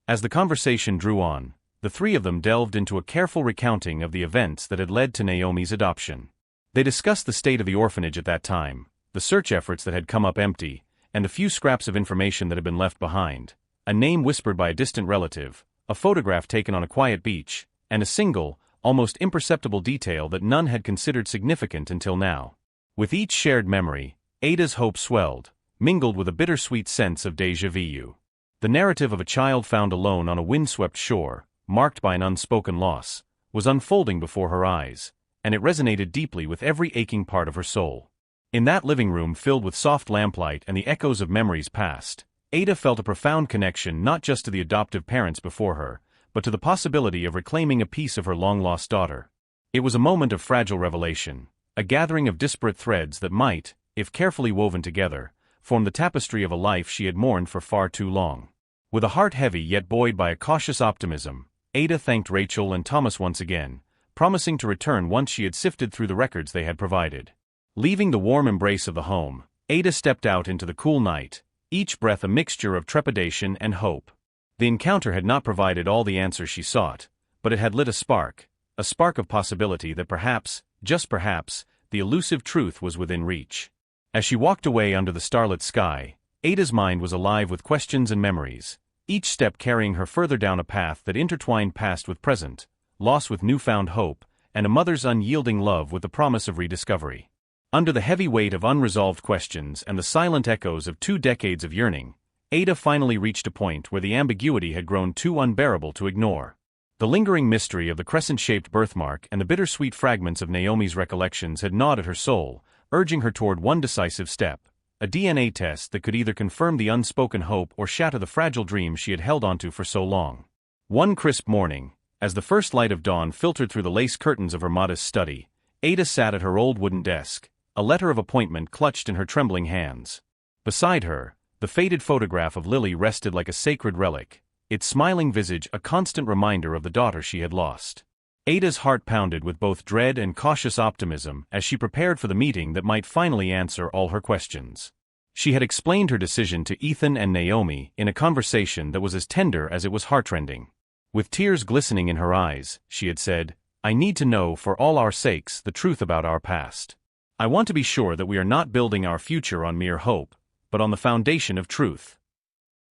S1: As the conversation drew on, the three of them delved into a careful recounting of the events that had led to Naomi's adoption. They discussed the state of the orphanage at that time, the search efforts that had come up empty, and the few scraps of information that had been left behind, a name whispered by a distant relative, a photograph taken on a quiet beach, and a single, almost imperceptible detail that none had considered significant until now. With each shared memory, Ada's hope swelled, mingled with a bittersweet sense of déjà vu. The narrative of a child found alone on a windswept shore, marked by an unspoken loss, was unfolding before her eyes, and it resonated deeply with every aching part of her soul. In that living room filled with soft lamplight and the echoes of memories past, Ada felt a profound connection not just to the adoptive parents before her, but to the possibility of reclaiming a piece of her long-lost daughter. It was a moment of fragile revelation, a gathering of disparate threads that might, if carefully woven together, form the tapestry of a life she had mourned for far too long. With a heart heavy yet buoyed by a cautious optimism, Ada thanked Rachel and Thomas once again, promising to return once she had sifted through the records they had provided. Leaving the warm embrace of the home, Ada stepped out into the cool night, each breath a mixture of trepidation and hope. The encounter had not provided all the answers she sought, but it had lit a spark of possibility that perhaps, just perhaps, the elusive truth was within reach. As she walked away under the starlit sky, Ada's mind was alive with questions and memories, each step carrying her further down a path that intertwined past with present, loss with newfound hope, and a mother's unyielding love with the promise of rediscovery. Under the heavy weight of unresolved questions and the silent echoes of 2 decades of yearning, Ada finally reached a point where the ambiguity had grown too unbearable to ignore. The lingering mystery of the crescent-shaped birthmark and the bittersweet fragments of Naomi's recollections had gnawed at her soul, urging her toward one decisive step, a DNA test that could either confirm the unspoken hope or shatter the fragile dreams she had held onto for so long. One crisp morning, as the first light of dawn filtered through the lace curtains of her modest study, Ada sat at her old wooden desk, a letter of appointment clutched in her trembling hands. Beside her, the faded photograph of Lily rested like a sacred relic, its smiling visage a constant reminder of the daughter she had lost. Ada's heart pounded with both dread and cautious optimism as she prepared for the meeting that might finally answer all her questions. She had explained her decision to Ethan and Naomi in a conversation that was as tender as it was heartrending. With tears glistening in her eyes, she had said, "I need to know for all our sakes the truth about our past. I want to be sure that we are not building our future on mere hope, but on the foundation of truth."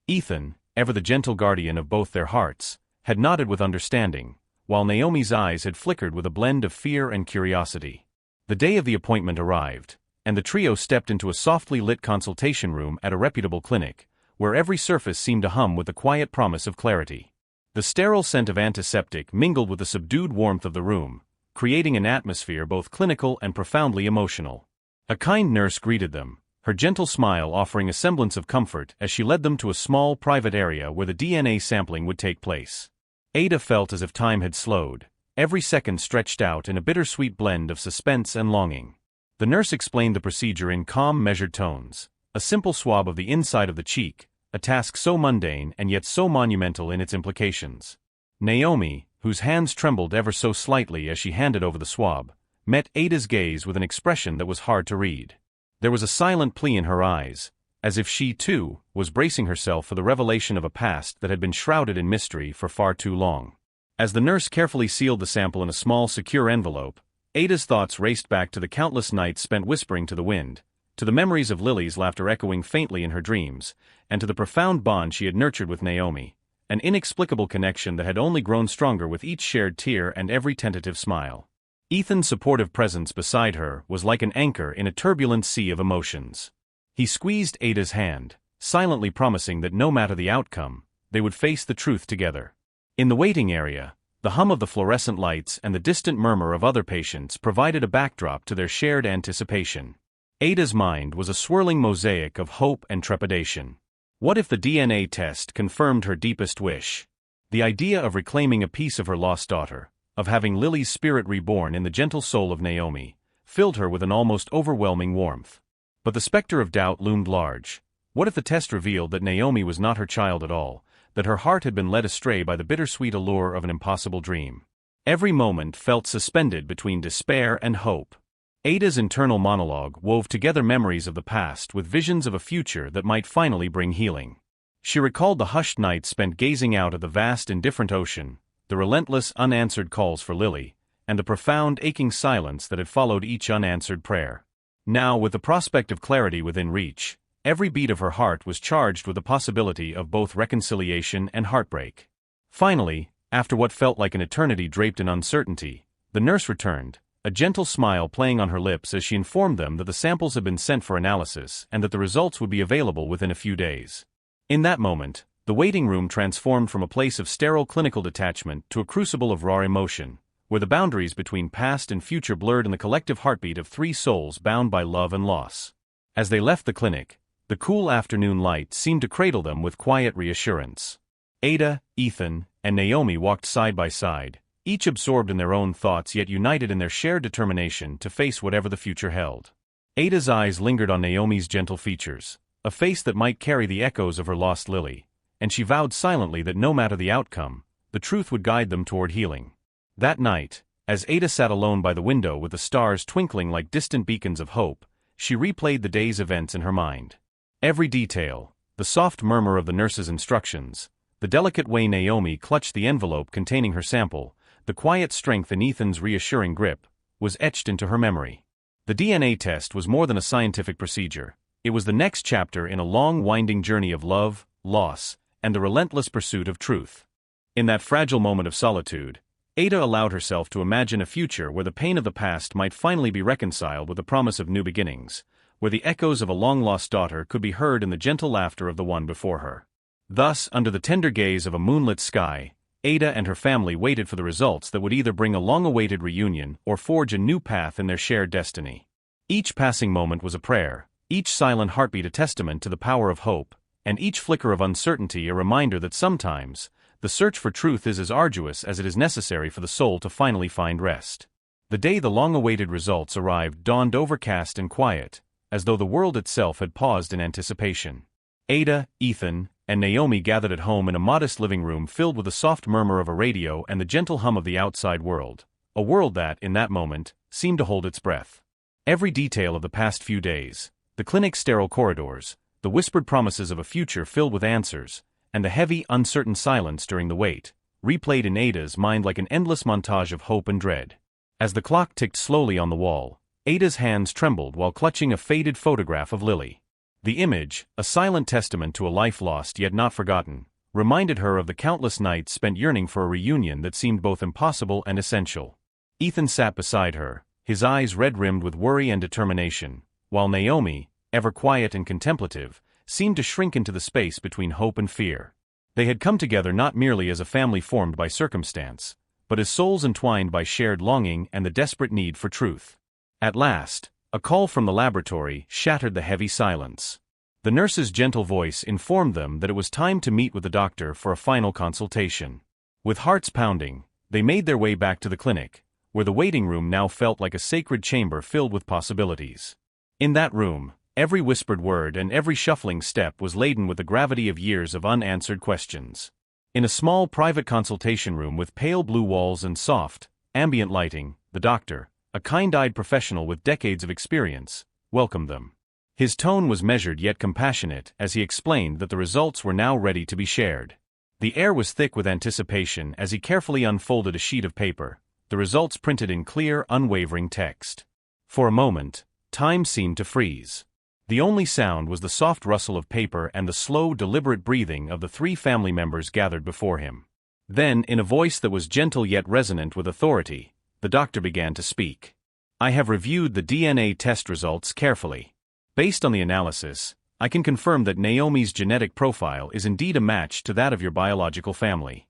S1: Ethan, ever the gentle guardian of both their hearts, had nodded with understanding, while Naomi's eyes had flickered with a blend of fear and curiosity. The day of the appointment arrived, and the trio stepped into a softly lit consultation room at a reputable clinic, where every surface seemed to hum with the quiet promise of clarity. The sterile scent of antiseptic mingled with the subdued warmth of the room, creating an atmosphere both clinical and profoundly emotional. A kind nurse greeted them, her gentle smile offering a semblance of comfort as she led them to a small private area where the DNA sampling would take place. Ada felt as if time had slowed, every second stretched out in a bittersweet blend of suspense and longing. The nurse explained the procedure in calm, measured tones, a simple swab of the inside of the cheek, a task so mundane and yet so monumental in its implications. Naomi, whose hands trembled ever so slightly as she handed over the swab, met Ada's gaze with an expression that was hard to read. There was a silent plea in her eyes, as if she, too, was bracing herself for the revelation of a past that had been shrouded in mystery for far too long. As the nurse carefully sealed the sample in a small, secure envelope, Ada's thoughts raced back to the countless nights spent whispering to the wind, to the memories of Lily's laughter echoing faintly in her dreams, and to the profound bond she had nurtured with Naomi, an inexplicable connection that had only grown stronger with each shared tear and every tentative smile. Ethan's supportive presence beside her was like an anchor in a turbulent sea of emotions. He squeezed Ada's hand, silently promising that no matter the outcome, they would face the truth together. In the waiting area, the hum of the fluorescent lights and the distant murmur of other patients provided a backdrop to their shared anticipation. Ada's mind was a swirling mosaic of hope and trepidation. What if the DNA test confirmed her deepest wish? The idea of reclaiming a piece of her lost daughter, of having Lily's spirit reborn in the gentle soul of Naomi, filled her with an almost overwhelming warmth. But the specter of doubt loomed large. What if the test revealed that Naomi was not her child at all, that her heart had been led astray by the bittersweet allure of an impossible dream? Every moment felt suspended between despair and hope. Ada's internal monologue wove together memories of the past with visions of a future that might finally bring healing. She recalled the hushed nights spent gazing out at the vast indifferent ocean, the relentless unanswered calls for Lily, and the profound aching silence that had followed each unanswered prayer. Now, with the prospect of clarity within reach, every beat of her heart was charged with the possibility of both reconciliation and heartbreak. Finally, after what felt like an eternity draped in uncertainty, the nurse returned, a gentle smile playing on her lips as she informed them that the samples had been sent for analysis and that the results would be available within a few days. In that moment, the waiting room transformed from a place of sterile clinical detachment to a crucible of raw emotion, where the boundaries between past and future blurred in the collective heartbeat of 3 souls bound by love and loss. As they left the clinic, the cool afternoon light seemed to cradle them with quiet reassurance. Ada, Ethan, and Naomi walked side by side, each absorbed in their own thoughts yet united in their shared determination to face whatever the future held. Ada's eyes lingered on Naomi's gentle features, a face that might carry the echoes of her lost Lily, and she vowed silently that no matter the outcome, the truth would guide them toward healing. That night, as Ada sat alone by the window with the stars twinkling like distant beacons of hope, she replayed the day's events in her mind. Every detail, the soft murmur of the nurse's instructions, the delicate way Naomi clutched the envelope containing her sample, the quiet strength in Ethan's reassuring grip, was etched into her memory. The DNA test was more than a scientific procedure. It was the next chapter in a long winding journey of love, loss, and the relentless pursuit of truth. In that fragile moment of solitude, Ada allowed herself to imagine a future where the pain of the past might finally be reconciled with the promise of new beginnings, where the echoes of a long-lost daughter could be heard in the gentle laughter of the one before her. Thus, under the tender gaze of a moonlit sky, Ada and her family waited for the results that would either bring a long-awaited reunion or forge a new path in their shared destiny. Each passing moment was a prayer, each silent heartbeat a testament to the power of hope, and each flicker of uncertainty a reminder that sometimes, the search for truth is as arduous as it is necessary for the soul to finally find rest. The day the long-awaited results arrived dawned overcast and quiet, as though the world itself had paused in anticipation. Ada, Ethan, and Naomi gathered at home in a modest living room filled with the soft murmur of a radio and the gentle hum of the outside world, a world that, in that moment, seemed to hold its breath. Every detail of the past few days, the clinic's sterile corridors, the whispered promises of a future filled with answers, and the heavy, uncertain silence during the wait, replayed in Ada's mind like an endless montage of hope and dread. As the clock ticked slowly on the wall, Ada's hands trembled while clutching a faded photograph of Lily. The image, a silent testament to a life lost yet not forgotten, reminded her of the countless nights spent yearning for a reunion that seemed both impossible and essential. Ethan sat beside her, his eyes red-rimmed with worry and determination, while Naomi, ever quiet and contemplative, seemed to shrink into the space between hope and fear. They had come together not merely as a family formed by circumstance, but as souls entwined by shared longing and the desperate need for truth. At last, a call from the laboratory shattered the heavy silence. The nurse's gentle voice informed them that it was time to meet with the doctor for a final consultation. With hearts pounding, they made their way back to the clinic, where the waiting room now felt like a sacred chamber filled with possibilities. In that room, every whispered word and every shuffling step was laden with the gravity of years of unanswered questions. In a small private consultation room with pale blue walls and soft, ambient lighting, the doctor, a kind-eyed professional with decades of experience, welcomed them. His tone was measured yet compassionate as he explained that the results were now ready to be shared. The air was thick with anticipation as he carefully unfolded a sheet of paper, the results printed in clear, unwavering text. For a moment, time seemed to freeze. The only sound was the soft rustle of paper and the slow, deliberate breathing of the three family members gathered before him. Then, in a voice that was gentle yet resonant with authority, the doctor began to speak. "I have reviewed the DNA test results carefully. Based on the analysis, I can confirm that Naomi's genetic profile is indeed a match to that of your biological family."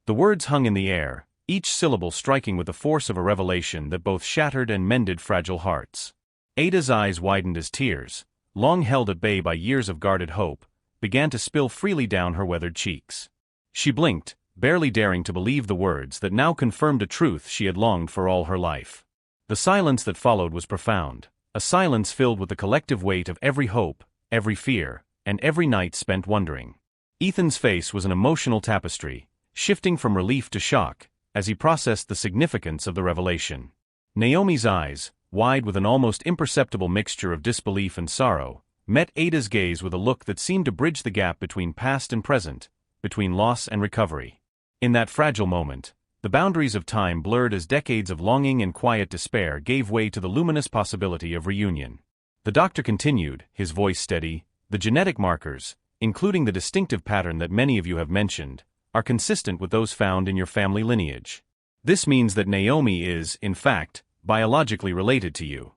S1: The words hung in the air, each syllable striking with the force of a revelation that both shattered and mended fragile hearts. Ada's eyes widened as tears, long held at bay by years of guarded hope, began to spill freely down her weathered cheeks. She blinked, barely daring to believe the words that now confirmed a truth she had longed for all her life. The silence that followed was profound, a silence filled with the collective weight of every hope, every fear, and every night spent wondering. Ethan's face was an emotional tapestry, shifting from relief to shock, as he processed the significance of the revelation. Naomi's eyes, wide with an almost imperceptible mixture of disbelief and sorrow, met Ada's gaze with a look that seemed to bridge the gap between past and present, between loss and recovery. In that fragile moment, the boundaries of time blurred as decades of longing and quiet despair gave way to the luminous possibility of reunion. The doctor continued, his voice steady, "The genetic markers, including the distinctive pattern that many of you have mentioned, are consistent with those found in your family lineage. This means that Naomi is, in fact, biologically related to you."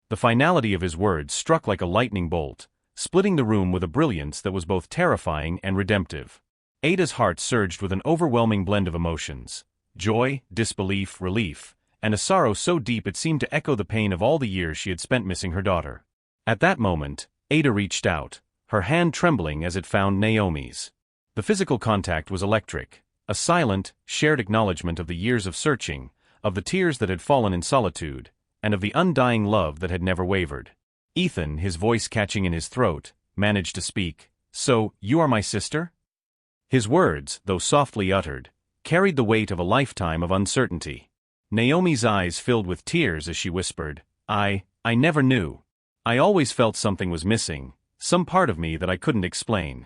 S1: The finality of his words struck like a lightning bolt, splitting the room with a brilliance that was both terrifying and redemptive. Ada's heart surged with an overwhelming blend of emotions: joy, disbelief, relief, and a sorrow so deep it seemed to echo the pain of all the years she had spent missing her daughter. At that moment, Ada reached out, her hand trembling as it found Naomi's. The physical contact was electric, a silent, shared acknowledgement of the years of searching, of the tears that had fallen in solitude, and of the undying love that had never wavered. Ethan, his voice catching in his throat, managed to speak. "So, you are my sister?" His words, though softly uttered, carried the weight of a lifetime of uncertainty. Naomi's eyes filled with tears as she whispered, I never knew. I always felt something was missing, some part of me that I couldn't explain.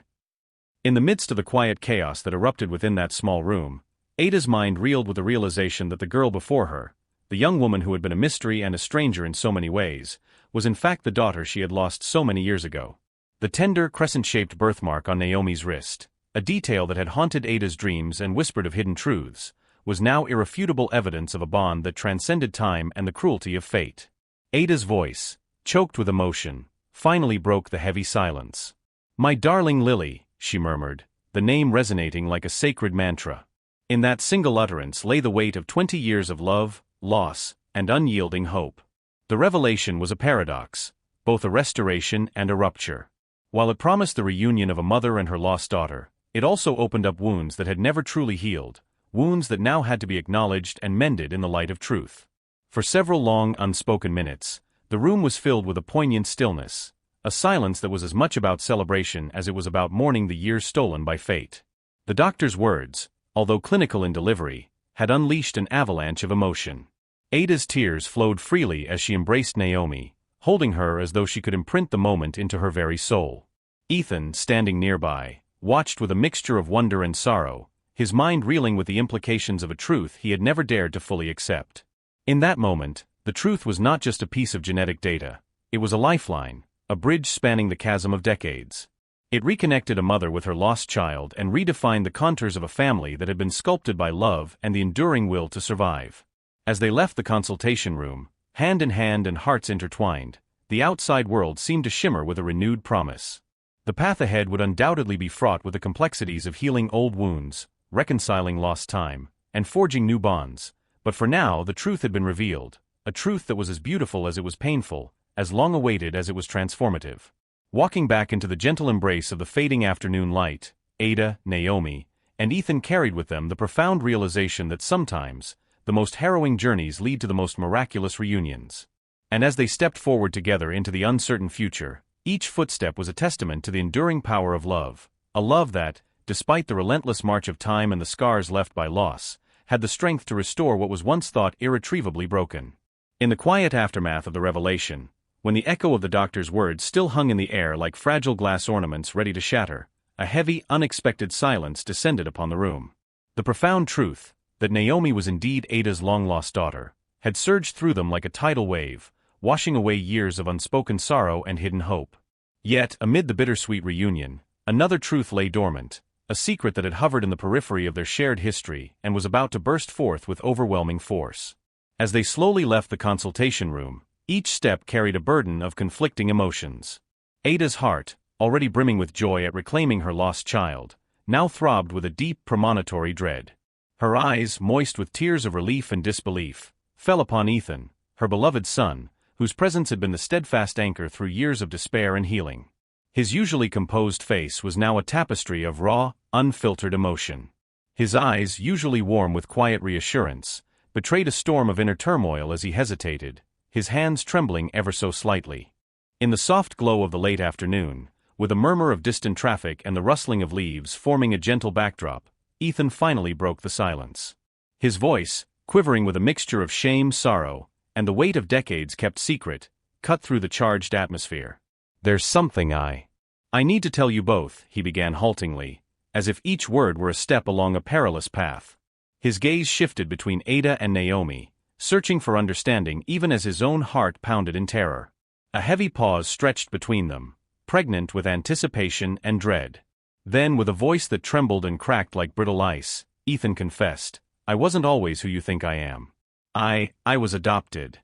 S1: In the midst of the quiet chaos that erupted within that small room, Ada's mind reeled with the realization that the girl before her, the young woman who had been a mystery and a stranger in so many ways, was in fact the daughter she had lost so many years ago. The tender, crescent-shaped birthmark on Naomi's wrist, a detail that had haunted Ada's dreams and whispered of hidden truths, was now irrefutable evidence of a bond that transcended time and the cruelty of fate. Ada's voice, choked with emotion, finally broke the heavy silence. "My darling Lily," she murmured, the name resonating like a sacred mantra. In that single utterance lay the weight of 20 years of love, loss, and unyielding hope. The revelation was a paradox, both a restoration and a rupture. While it promised the reunion of a mother and her lost daughter, it also opened up wounds that had never truly healed, wounds that now had to be acknowledged and mended in the light of truth. For several long, unspoken minutes, the room was filled with a poignant stillness, a silence that was as much about celebration as it was about mourning the years stolen by fate. The doctor's words, although clinical in delivery, had unleashed an avalanche of emotion. Ada's tears flowed freely as she embraced Naomi, holding her as though she could imprint the moment into her very soul. Ethan, standing nearby, watched with a mixture of wonder and sorrow, his mind reeling with the implications of a truth he had never dared to fully accept. In that moment, the truth was not just a piece of genetic data, it was a lifeline, a bridge spanning the chasm of decades. It reconnected a mother with her lost child and redefined the contours of a family that had been sculpted by love and the enduring will to survive. As they left the consultation room, hand in hand and hearts intertwined, the outside world seemed to shimmer with a renewed promise. The path ahead would undoubtedly be fraught with the complexities of healing old wounds, reconciling lost time, and forging new bonds, but for now the truth had been revealed, a truth that was as beautiful as it was painful, as long-awaited as it was transformative. Walking back into the gentle embrace of the fading afternoon light, Ada, Naomi, and Ethan carried with them the profound realization that sometimes, the most harrowing journeys lead to the most miraculous reunions. And as they stepped forward together into the uncertain future, each footstep was a testament to the enduring power of love, a love that, despite the relentless march of time and the scars left by loss, had the strength to restore what was once thought irretrievably broken. In the quiet aftermath of the revelation, when the echo of the doctor's words still hung in the air like fragile glass ornaments ready to shatter, a heavy, unexpected silence descended upon the room. The profound truth, that Naomi was indeed Ada's long-lost daughter, had surged through them like a tidal wave, washing away years of unspoken sorrow and hidden hope. Yet, amid the bittersweet reunion, another truth lay dormant, a secret that had hovered in the periphery of their shared history and was about to burst forth with overwhelming force. As they slowly left the consultation room, each step carried a burden of conflicting emotions. Ada's heart, already brimming with joy at reclaiming her lost child, now throbbed with a deep premonitory dread. Her eyes, moist with tears of relief and disbelief, fell upon Ethan, her beloved son, whose presence had been the steadfast anchor through years of despair and healing. His usually composed face was now a tapestry of raw, unfiltered emotion. His eyes, usually warm with quiet reassurance, betrayed a storm of inner turmoil as he hesitated, his hands trembling ever so slightly. In the soft glow of the late afternoon, with a murmur of distant traffic and the rustling of leaves forming a gentle backdrop, Ethan finally broke the silence. His voice, quivering with a mixture of shame, sorrow, and the weight of decades kept secret, cut through the charged atmosphere. "There's something I need to tell you both," he began haltingly, as if each word were a step along a perilous path. His gaze shifted between Ada and Naomi, searching for understanding even as his own heart pounded in terror. A heavy pause stretched between them, pregnant with anticipation and dread. Then, with a voice that trembled and cracked like brittle ice, Ethan confessed, "I wasn't always who you think I am. I was adopted."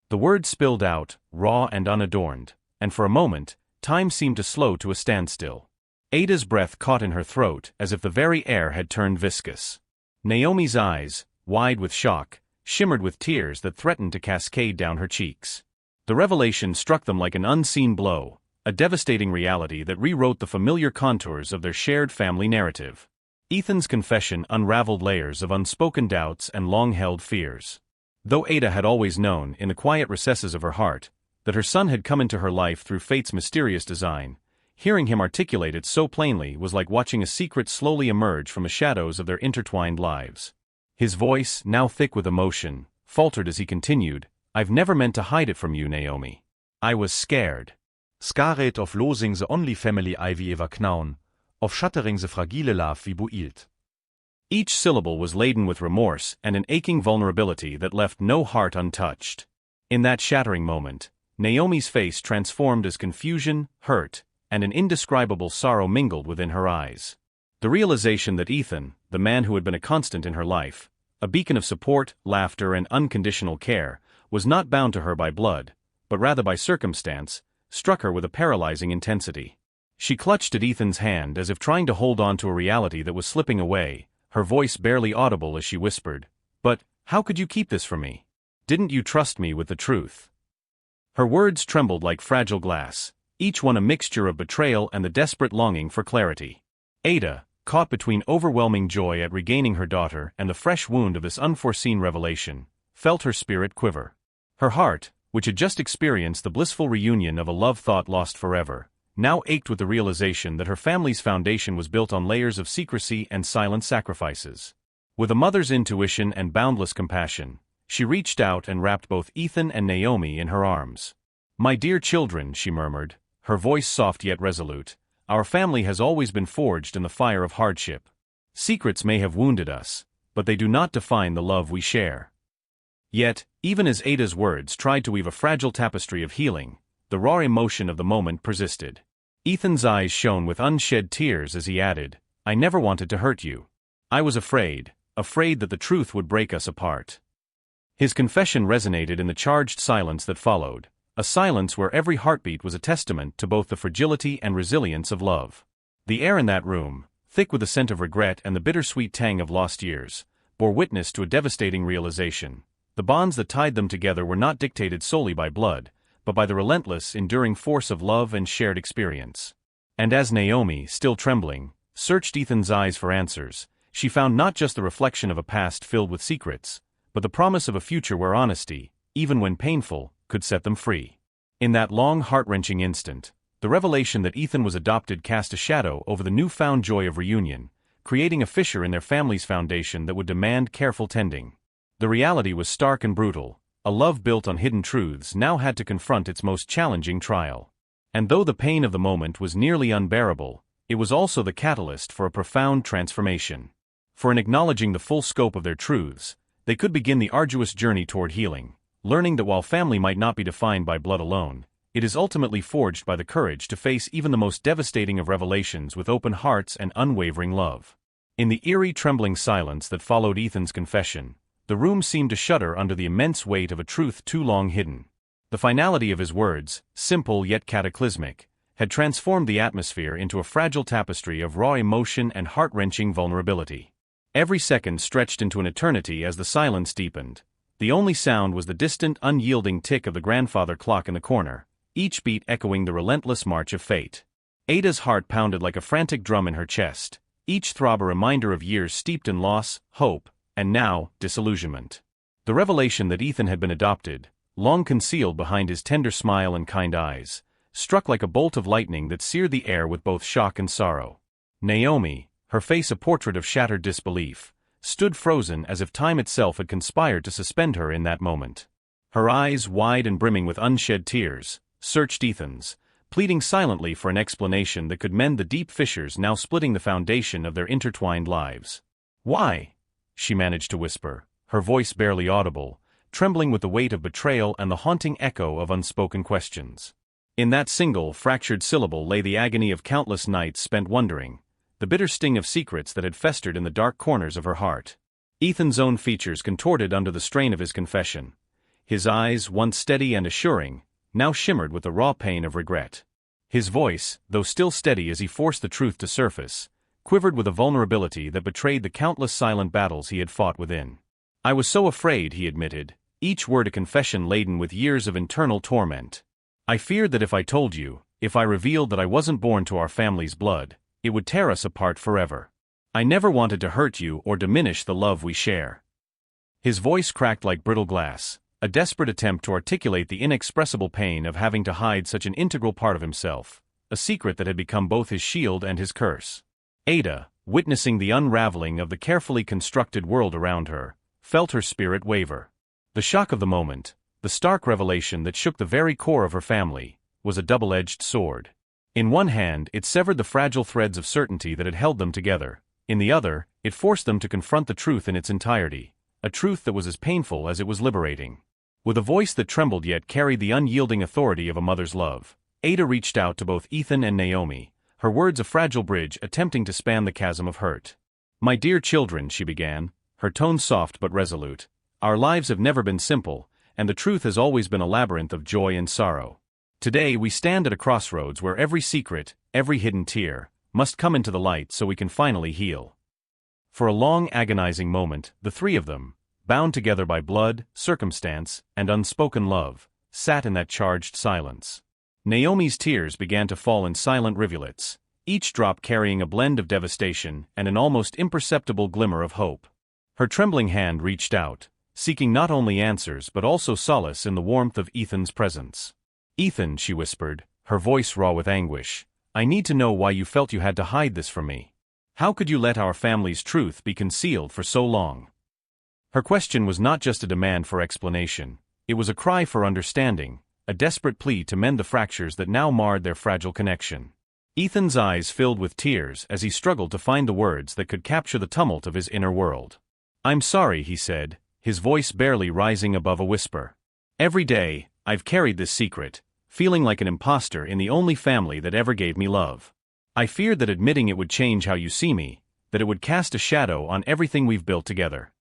S1: The words spilled out, raw and unadorned, and for a moment, time seemed to slow to a standstill. Ada's breath caught in her throat as if the very air had turned viscous. Naomi's eyes, wide with shock, shimmered with tears that threatened to cascade down her cheeks. The revelation struck them like an unseen blow, a devastating reality that rewrote the familiar contours of their shared family narrative. Ethan's confession unraveled layers of unspoken doubts and long-held fears. Though Ada had always known, in the quiet recesses of her heart, that her son had come into her life through fate's mysterious design, hearing him articulate it so plainly was like watching a secret slowly emerge from the shadows of their intertwined lives. His voice, now thick with emotion, faltered as he continued, "I've never meant to hide it from you, Naomi. I was scared.
S2: Skaret of losing the only family ivy ever knaun, of shattering the fragile love wie built.
S1: Each syllable was laden with remorse and an aching vulnerability that left no heart untouched. In that shattering moment, Naomi's face transformed as confusion, hurt, and an indescribable sorrow mingled within her eyes. The realization that Ethan, the man who had been a constant in her life, a beacon of support, laughter, and unconditional care, was not bound to her by blood, but rather by circumstance, struck her with a paralyzing intensity. She clutched at Ethan's hand as if trying to hold on to a reality that was slipping away, her voice barely audible as she whispered, "But, how could you keep this from me? Didn't you trust me with the truth?" Her words trembled like fragile glass, each one a mixture of betrayal and the desperate longing for clarity. Ada, caught between overwhelming joy at regaining her daughter and the fresh wound of this unforeseen revelation, felt her spirit quiver. Her heart, which had just experienced the blissful reunion of a love thought lost forever, now ached with the realization that her family's foundation was built on layers of secrecy and silent sacrifices. With a mother's intuition and boundless compassion, she reached out and wrapped both Ethan and Naomi in her arms. "My dear children," she murmured, her voice soft yet resolute, "our family has always been forged in the fire of hardship. Secrets may have wounded us, but they do not define the love we share." Yet, even as Ada's words tried to weave a fragile tapestry of healing, the raw emotion of the moment persisted. Ethan's eyes shone with unshed tears as he added, "I never wanted to hurt you. I was afraid that the truth would break us apart." His confession resonated in the charged silence that followed, a silence where every heartbeat was a testament to both the fragility and resilience of love. The air in that room, thick with the scent of regret and the bittersweet tang of lost years, bore witness to a devastating realization. The bonds that tied them together were not dictated solely by blood, but by the relentless, enduring force of love and shared experience. And as Naomi, still trembling, searched Ethan's eyes for answers, she found not just the reflection of a past filled with secrets, but the promise of a future where honesty, even when painful, could set them free. In that long, heart-wrenching instant, the revelation that Ethan was adopted cast a shadow over the newfound joy of reunion, creating a fissure in their family's foundation that would demand careful tending. The reality was stark and brutal. A love built on hidden truths now had to confront its most challenging trial. And though the pain of the moment was nearly unbearable, it was also the catalyst for a profound transformation. For in acknowledging the full scope of their truths, they could begin the arduous journey toward healing, learning that while family might not be defined by blood alone, it is ultimately forged by the courage to face even the most devastating of revelations with open hearts and unwavering love. In the eerie, trembling silence that followed Ethan's confession, the room seemed to shudder under the immense weight of a truth too long hidden. The finality of his words, simple yet cataclysmic, had transformed the atmosphere into a fragile tapestry of raw emotion and heart-wrenching vulnerability. Every second stretched into an eternity as the silence deepened. The only sound was the distant, unyielding tick of the grandfather clock in the corner, each beat echoing the relentless march of fate. Ada's heart pounded like a frantic drum in her chest, each throb a reminder of years steeped in loss, hope, and now, disillusionment. The revelation that Ethan had been adopted, long concealed behind his tender smile and kind eyes, struck like a bolt of lightning that seared the air with both shock and sorrow. Naomi, her face a portrait of shattered disbelief, stood frozen as if time itself had conspired to suspend her in that moment. Her eyes, wide and brimming with unshed tears, searched Ethan's, pleading silently for an explanation that could mend the deep fissures now splitting the foundation of their intertwined lives. "Why?" she managed to whisper, her voice barely audible, trembling with the weight of betrayal and the haunting echo of unspoken questions. In that single, fractured syllable lay the agony of countless nights spent wondering, the bitter sting of secrets that had festered in the dark corners of her heart. Ethan's own features contorted under the strain of his confession. His eyes, once steady and assuring, now shimmered with the raw pain of regret. His voice, though still steady as he forced the truth to surface, quivered with a vulnerability that betrayed the countless silent battles he had fought within. "I was so afraid," he admitted, each word a confession laden with years of internal torment. "I feared that if I told you, if I revealed that I wasn't born to our family's blood, it would tear us apart forever. I never wanted to hurt you or diminish the love we share." His voice cracked like brittle glass, a desperate attempt to articulate the inexpressible pain of having to hide such an integral part of himself, a secret that had become both his shield and his curse. Ada, witnessing the unraveling of the carefully constructed world around her, felt her spirit waver. The shock of the moment, the stark revelation that shook the very core of her family, was a double-edged sword. In one hand, it severed the fragile threads of certainty that had held them together. In the other, it forced them to confront the truth in its entirety, a truth that was as painful as it was liberating. With a voice that trembled yet carried the unyielding authority of a mother's love, Ada reached out to both Ethan and Naomi, her words a fragile bridge attempting to span the chasm of hurt. "My dear children," she began, her tone soft but resolute, "our lives have never been simple, and the truth has always been a labyrinth of joy and sorrow. Today we stand at a crossroads where every secret, every hidden tear, must come into the light so we can finally heal." For a long agonizing moment, the three of them, bound together by blood, circumstance, and unspoken love, sat in that charged silence. Naomi's tears began to fall in silent rivulets, each drop carrying a blend of devastation and an almost imperceptible glimmer of hope. Her trembling hand reached out, seeking not only answers but also solace in the warmth of Ethan's presence. "Ethan," she whispered, her voice raw with anguish, "I need to know why you felt you had to hide this from me. How could you let our family's truth be concealed for so long?" Her question was not just a demand for explanation, it was a cry for understanding, a desperate plea to mend the fractures that now marred their fragile connection. Ethan's eyes filled with tears as he struggled to find the words that could capture the tumult of his inner world. "I'm sorry," he said, his voice barely rising above a whisper. "Every day, I've carried this secret, feeling like an imposter in the only family that ever gave me love. I feared that admitting it would change how you see me, that it would cast a shadow on everything we've built together."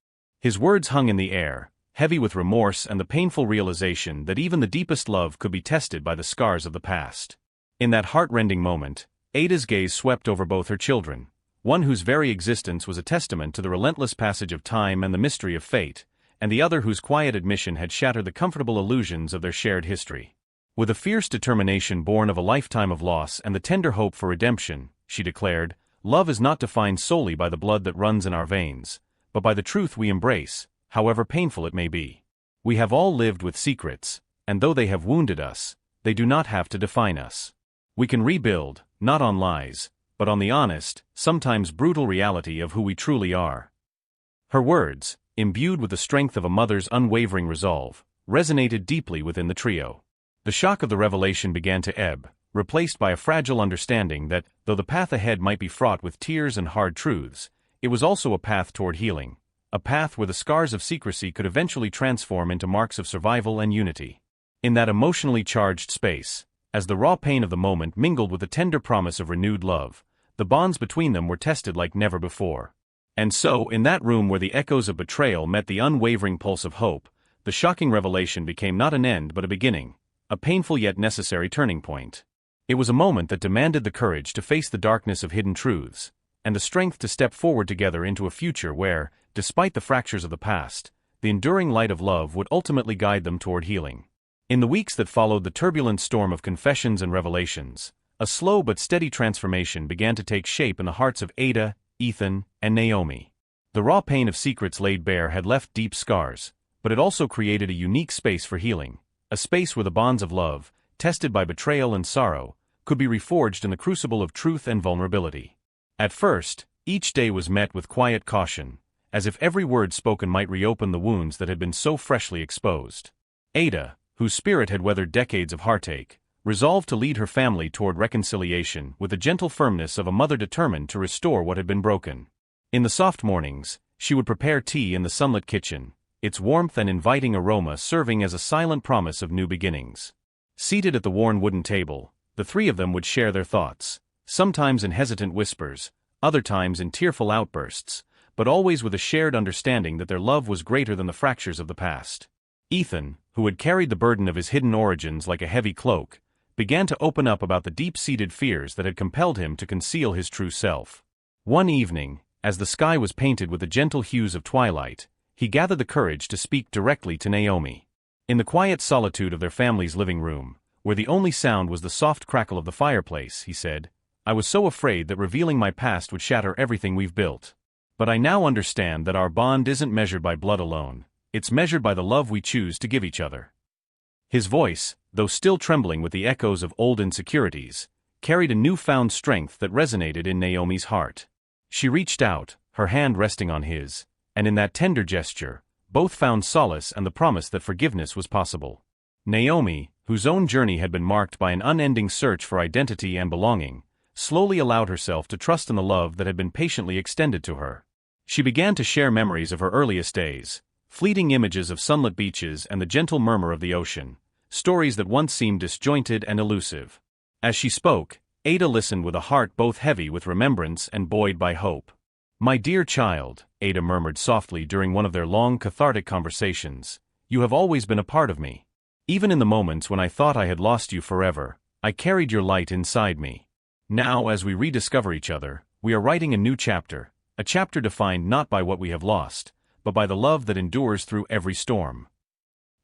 S1: His words hung in the air, heavy with remorse and the painful realization that even the deepest love could be tested by the scars of the past. In that heart-rending moment, Ada's gaze swept over both her children, one whose very existence was a testament to the relentless passage of time and the mystery of fate, and the other whose quiet admission had shattered the comfortable illusions of their shared history. With a fierce determination born of a lifetime of loss and the tender hope for redemption, she declared, "Love is not defined solely by the blood that runs in our veins, but by the truth we embrace, however painful it may be. We have all lived with secrets, and though they have wounded us, they do not have to define us. We can rebuild, not on lies, but on the honest, sometimes brutal reality of who we truly are." Her words, imbued with the strength of a mother's unwavering resolve, resonated deeply within the trio. The shock of the revelation began to ebb, replaced by a fragile understanding that, though the path ahead might be fraught with tears and hard truths, it was also a path toward healing, a path where the scars of secrecy could eventually transform into marks of survival and unity. In that emotionally charged space, as the raw pain of the moment mingled with the tender promise of renewed love, the bonds between them were tested like never before. And so, in that room where the echoes of betrayal met the unwavering pulse of hope, the shocking revelation became not an end but a beginning, a painful yet necessary turning point. It was a moment that demanded the courage to face the darkness of hidden truths, and the strength to step forward together into a future where, despite the fractures of the past, the enduring light of love would ultimately guide them toward healing. In the weeks that followed the turbulent storm of confessions and revelations, a slow but steady transformation began to take shape in the hearts of Ada, Ethan, and Naomi. The raw pain of secrets laid bare had left deep scars, but it also created a unique space for healing, a space where the bonds of love, tested by betrayal and sorrow, could be reforged in the crucible of truth and vulnerability. At first, each day was met with quiet caution, as if every word spoken might reopen the wounds that had been so freshly exposed. Ada, whose spirit had weathered decades of heartache, resolved to lead her family toward reconciliation with the gentle firmness of a mother determined to restore what had been broken. In the soft mornings, she would prepare tea in the sunlit kitchen, its warmth and inviting aroma serving as a silent promise of new beginnings. Seated at the worn wooden table, the three of them would share their thoughts, sometimes in hesitant whispers, other times in tearful outbursts, but always with a shared understanding that their love was greater than the fractures of the past. Ethan, who had carried the burden of his hidden origins like a heavy cloak, began to open up about the deep-seated fears that had compelled him to conceal his true self. One evening, as the sky was painted with the gentle hues of twilight, he gathered the courage to speak directly to Naomi. In the quiet solitude of their family's living room, where the only sound was the soft crackle of the fireplace, he said, "I was so afraid that revealing my past would shatter everything we've built. But I now understand that our bond isn't measured by blood alone, it's measured by the love we choose to give each other." His voice, though still trembling with the echoes of old insecurities, carried a newfound strength that resonated in Naomi's heart. She reached out, her hand resting on his, and in that tender gesture, Both found solace and the promise that forgiveness was possible. Naomi, whose own journey had been marked by an unending search for identity and belonging, slowly allowed herself to trust in the love that had been patiently extended to her. She began to share memories of her earliest days, fleeting images of sunlit beaches and the gentle murmur of the ocean, stories that once seemed disjointed and elusive. As she spoke, Ada listened with a heart both heavy with remembrance and buoyed by hope. "My dear child," Ada murmured softly during one of their long cathartic conversations, "you have always been a part of me. Even in the moments when I thought I had lost you forever, I carried your light inside me. Now, as we rediscover each other, we are writing a new chapter, a chapter defined not by what we have lost, but by the love that endures through every storm."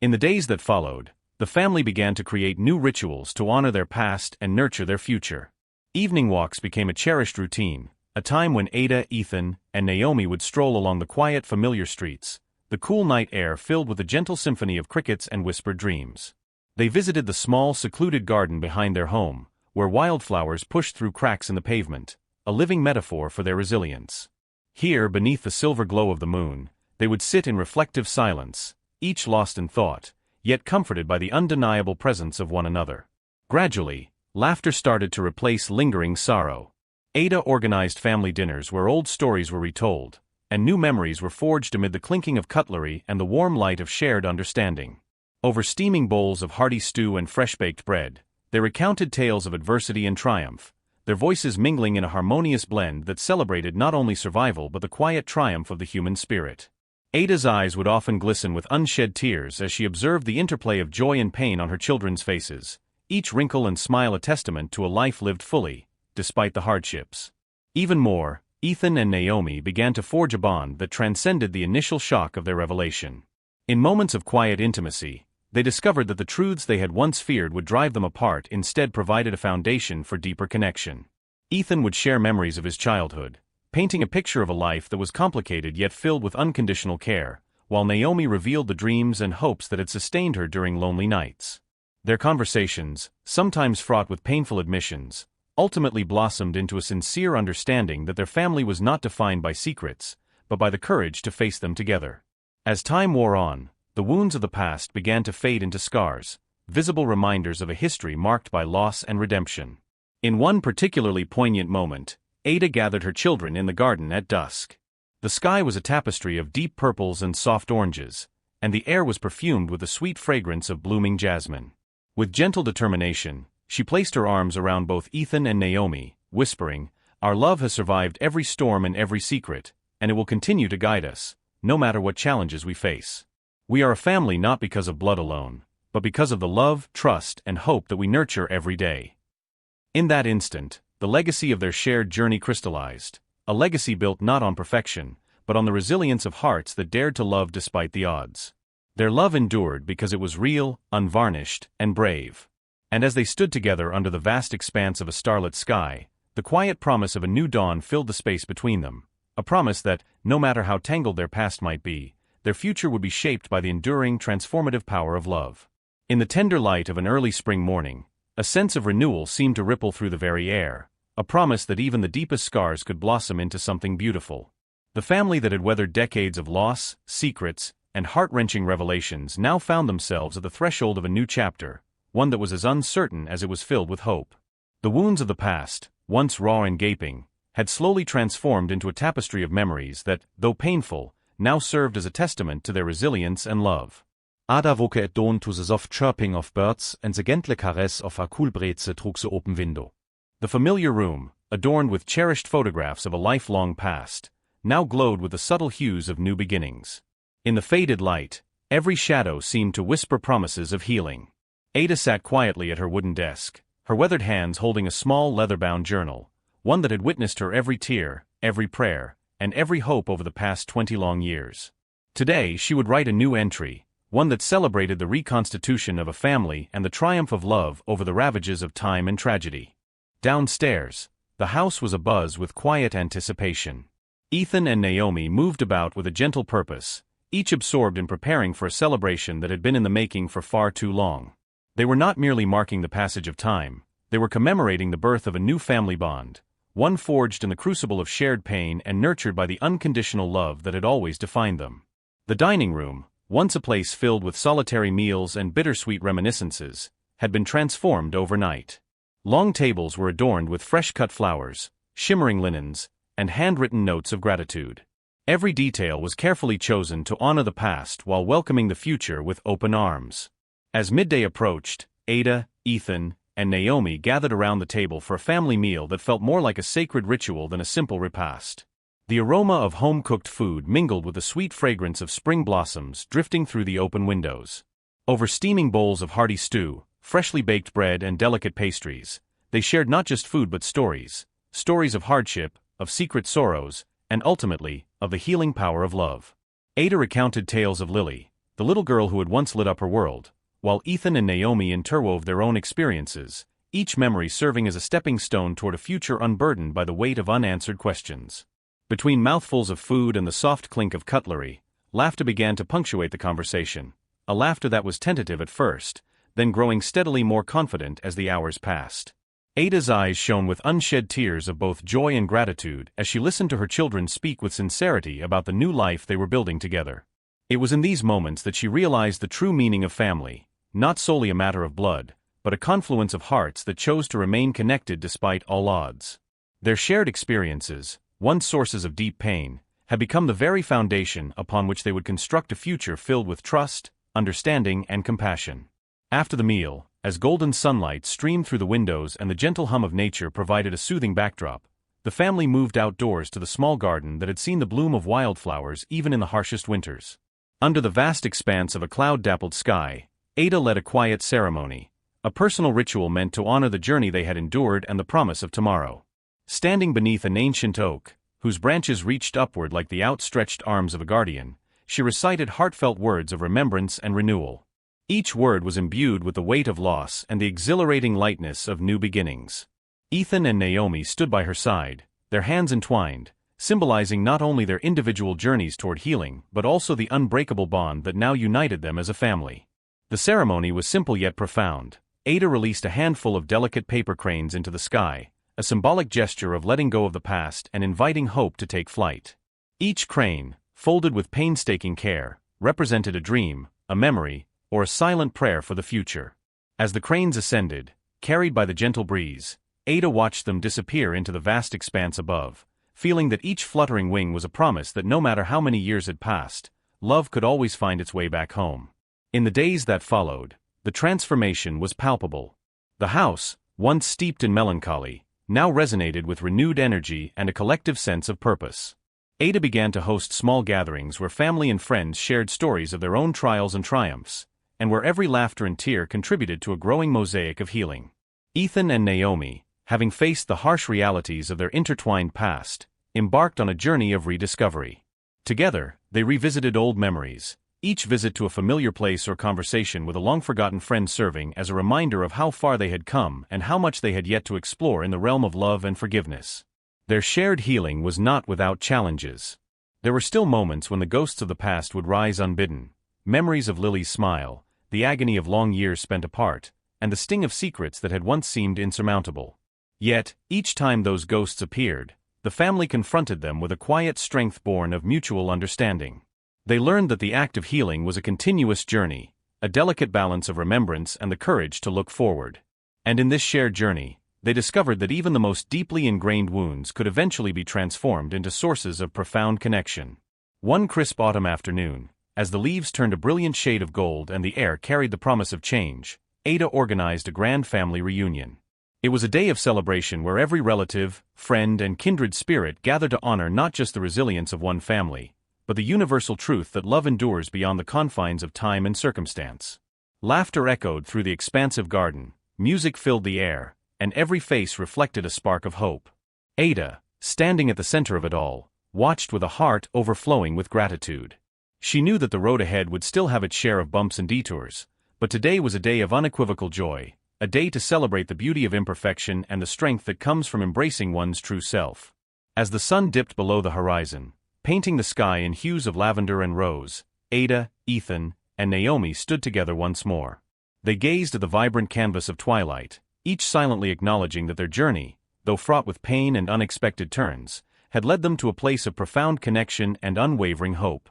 S1: In the days that followed, the family began to create new rituals to honor their past and nurture their future. Evening walks became a cherished routine, a time when Ada, Ethan, and Naomi would stroll along the quiet, familiar streets, the cool night air filled with a gentle symphony of crickets and whispered dreams. They visited the small, secluded garden behind their home, where wildflowers pushed through cracks in the pavement, a living metaphor for their resilience. Here, beneath the silver glow of the moon, they would sit in reflective silence, each lost in thought, yet comforted by the undeniable presence of one another. Gradually, laughter started to replace lingering sorrow. Ada organized family dinners where old stories were retold, and new memories were forged amid the clinking of cutlery and the warm light of shared understanding. Over steaming bowls of hearty stew and fresh-baked bread, they recounted tales of adversity and triumph, their voices mingling in a harmonious blend that celebrated not only survival but the quiet triumph of the human spirit. Ada's eyes would often glisten with unshed tears as she observed the interplay of joy and pain on her children's faces, each wrinkle and smile a testament to a life lived fully, despite the hardships. Even more, Ethan and Naomi began to forge a bond that transcended the initial shock of their revelation. In moments of quiet intimacy, they discovered that the truths they had once feared would drive them apart instead provided a foundation for deeper connection. Ethan would share memories of his childhood, painting a picture of a life that was complicated yet filled with unconditional care, while Naomi revealed the dreams and hopes that had sustained her during lonely nights. Their conversations, sometimes fraught with painful admissions, ultimately blossomed into a sincere understanding that their family was not defined by secrets, but by the courage to face them together. As time wore on, the wounds of the past began to fade into scars, visible reminders of a history marked by loss and redemption. In one particularly poignant moment, Ada gathered her children in the garden at dusk. The sky was a tapestry of deep purples and soft oranges, and the air was perfumed with the sweet fragrance of blooming jasmine. With gentle determination, she placed her arms around both Ethan and Naomi, whispering, "Our love has survived every storm and every secret, and it will continue to guide us, no matter what challenges we face. We are a family not because of blood alone, but because of the love, trust, and hope that we nurture every day." In that instant, the legacy of their shared journey crystallized, a legacy built not on perfection, but on the resilience of hearts that dared to love despite the odds. Their love endured because it was real, unvarnished, and brave. And as they stood together under the vast expanse of a starlit sky, the quiet promise of a new dawn filled the space between them, a promise that, no matter how tangled their past might be, their future would be shaped by the enduring, transformative power of love. In the tender light of an early spring morning, a sense of renewal seemed to ripple through the very air, a promise that even the deepest scars could blossom into something beautiful. The family that had weathered decades of loss, secrets, and heart-wrenching revelations now found themselves at the threshold of a new chapter, one that was as uncertain as it was filled with hope. The wounds of the past, once raw and gaping, had slowly transformed into a tapestry of memories that, though painful, now served as a testament to their resilience and love.
S2: Ada woke at dawn to the soft chirping of birds and the gentle caress of a cool breeze through the open window.
S1: The familiar room, adorned with cherished photographs of a lifelong past, now glowed with the subtle hues of new beginnings. In the faded light, every shadow seemed to whisper promises of healing. Ada sat quietly at her wooden desk, her weathered hands holding a small leather-bound journal, one that had witnessed her every tear, every prayer, and every hope over the past 20 long years. Today she would write a new entry, one that celebrated the reconstitution of a family and the triumph of love over the ravages of time and tragedy. Downstairs, the house was abuzz with quiet anticipation. Ethan and Naomi moved about with a gentle purpose, each absorbed in preparing for a celebration that had been in the making for far too long. They were not merely marking the passage of time, they were commemorating the birth of a new family bond, one forged in the crucible of shared pain and nurtured by the unconditional love that had always defined them. The dining room, once a place filled with solitary meals and bittersweet reminiscences, had been transformed overnight. Long tables were adorned with fresh-cut flowers, shimmering linens, and handwritten notes of gratitude. Every detail was carefully chosen to honor the past while welcoming the future with open arms. As midday approached, Ada, Ethan, and Naomi gathered around the table for a family meal that felt more like a sacred ritual than a simple repast. The aroma of home-cooked food mingled with the sweet fragrance of spring blossoms drifting through the open windows. Over steaming bowls of hearty stew, freshly baked bread and delicate pastries, they shared not just food but stories of hardship, of secret sorrows, and ultimately, of the healing power of love. Ada recounted tales of Lily, the little girl who had once lit up her world, while Ethan and Naomi interwove their own experiences, each memory serving as a stepping stone toward a future unburdened by the weight of unanswered questions. Between mouthfuls of food and the soft clink of cutlery, laughter began to punctuate the conversation, a laughter that was tentative at first, then growing steadily more confident as the hours passed. Ada's eyes shone with unshed tears of both joy and gratitude as she listened to her children speak with sincerity about the new life they were building together. It was in these moments that she realized the true meaning of family, not solely a matter of blood, but a confluence of hearts that chose to remain connected despite all odds. Their shared experiences, once sources of deep pain, had become the very foundation upon which they would construct a future filled with trust, understanding, and compassion. After the meal, as golden sunlight streamed through the windows and the gentle hum of nature provided a soothing backdrop, the family moved outdoors to the small garden that had seen the bloom of wildflowers even in the harshest winters. Under the vast expanse of a cloud-dappled sky, Ada led a quiet ceremony, a personal ritual meant to honor the journey they had endured and the promise of tomorrow. Standing beneath an ancient oak, whose branches reached upward like the outstretched arms of a guardian, she recited heartfelt words of remembrance and renewal. Each word was imbued with the weight of loss and the exhilarating lightness of new beginnings. Ethan and Naomi stood by her side, their hands entwined, symbolizing not only their individual journeys toward healing but also the unbreakable bond that now united them as a family. The ceremony was simple yet profound. Ada released a handful of delicate paper cranes into the sky, a symbolic gesture of letting go of the past and inviting hope to take flight. Each crane, folded with painstaking care, represented a dream, a memory, or a silent prayer for the future. As the cranes ascended, carried by the gentle breeze, Ada watched them disappear into the vast expanse above, feeling that each fluttering wing was a promise that no matter how many years had passed, love could always find its way back home. In the days that followed, the transformation was palpable. The house, once steeped in melancholy, now resonated with renewed energy and a collective sense of purpose. Ada began to host small gatherings where family and friends shared stories of their own trials and triumphs, and where every laughter and tear contributed to a growing mosaic of healing. Ethan and Naomi, having faced the harsh realities of their intertwined past, embarked on a journey of rediscovery. Together, they revisited old memories, each visit to a familiar place or conversation with a long-forgotten friend serving as a reminder of how far they had come and how much they had yet to explore in the realm of love and forgiveness. Their shared healing was not without challenges. There were still moments when the ghosts of the past would rise unbidden, memories of Lily's smile, the agony of long years spent apart, and the sting of secrets that had once seemed insurmountable. Yet, each time those ghosts appeared, the family confronted them with a quiet strength born of mutual understanding. They learned that the act of healing was a continuous journey, a delicate balance of remembrance and the courage to look forward. And in this shared journey, they discovered that even the most deeply ingrained wounds could eventually be transformed into sources of profound connection. One crisp autumn afternoon, as the leaves turned a brilliant shade of gold and the air carried the promise of change, Ada organized a grand family reunion. It was a day of celebration where every relative, friend, and kindred spirit gathered to honor not just the resilience of one family, but the universal truth that love endures beyond the confines of time and circumstance. Laughter echoed through the expansive garden, music filled the air, and every face reflected a spark of hope. Ada, standing at the center of it all, watched with a heart overflowing with gratitude. She knew that the road ahead would still have its share of bumps and detours, but today was a day of unequivocal joy, a day to celebrate the beauty of imperfection and the strength that comes from embracing one's true self. As the sun dipped below the horizon, painting the sky in hues of lavender and rose, Ada, Ethan, and Naomi stood together once more. They gazed at the vibrant canvas of twilight, each silently acknowledging that their journey, though fraught with pain and unexpected turns, had led them to a place of profound connection and unwavering hope.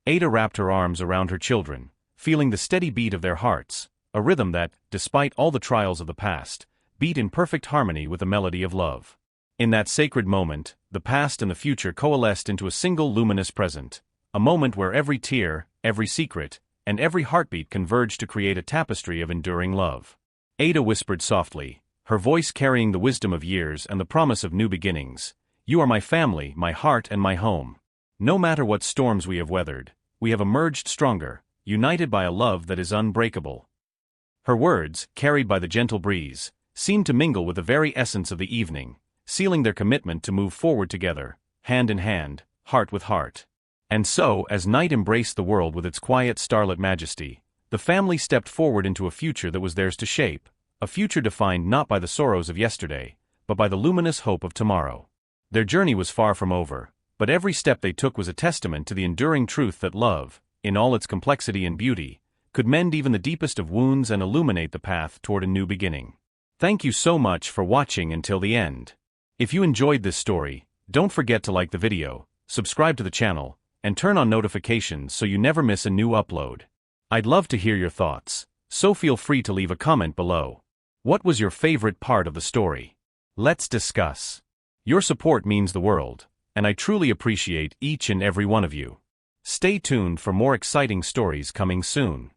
S1: Ada wrapped her arms around her children, feeling the steady beat of their hearts, a rhythm that, despite all the trials of the past, beat in perfect harmony with the melody of love. In that sacred moment, the past and the future coalesced into a single luminous present, a moment where every tear, every secret, and every heartbeat converged to create a tapestry of enduring love. Ada whispered softly, her voice carrying the wisdom of years and the promise of new beginnings. "You are my family, my heart and my home. No matter what storms we have weathered, we have emerged stronger, united by a love that is unbreakable." Her words, carried by the gentle breeze, seemed to mingle with the very essence of the evening, sealing their commitment to move forward together, hand in hand, heart with heart. And so, as night embraced the world with its quiet starlit majesty, the family stepped forward into a future that was theirs to shape, a future defined not by the sorrows of yesterday, but by the luminous hope of tomorrow. Their journey was far from over, but every step they took was a testament to the enduring truth that love, in all its complexity and beauty, could mend even the deepest of wounds and illuminate the path toward a new beginning. Thank you so much for watching until the end. If you enjoyed this story, don't forget to like the video, subscribe to the channel, and turn on notifications so you never miss a new upload. I'd love to hear your thoughts, so feel free to leave a comment below. What was your favorite part of the story? Let's discuss. Your support means the world, and I truly appreciate each and every one of you. Stay tuned for more exciting stories coming soon.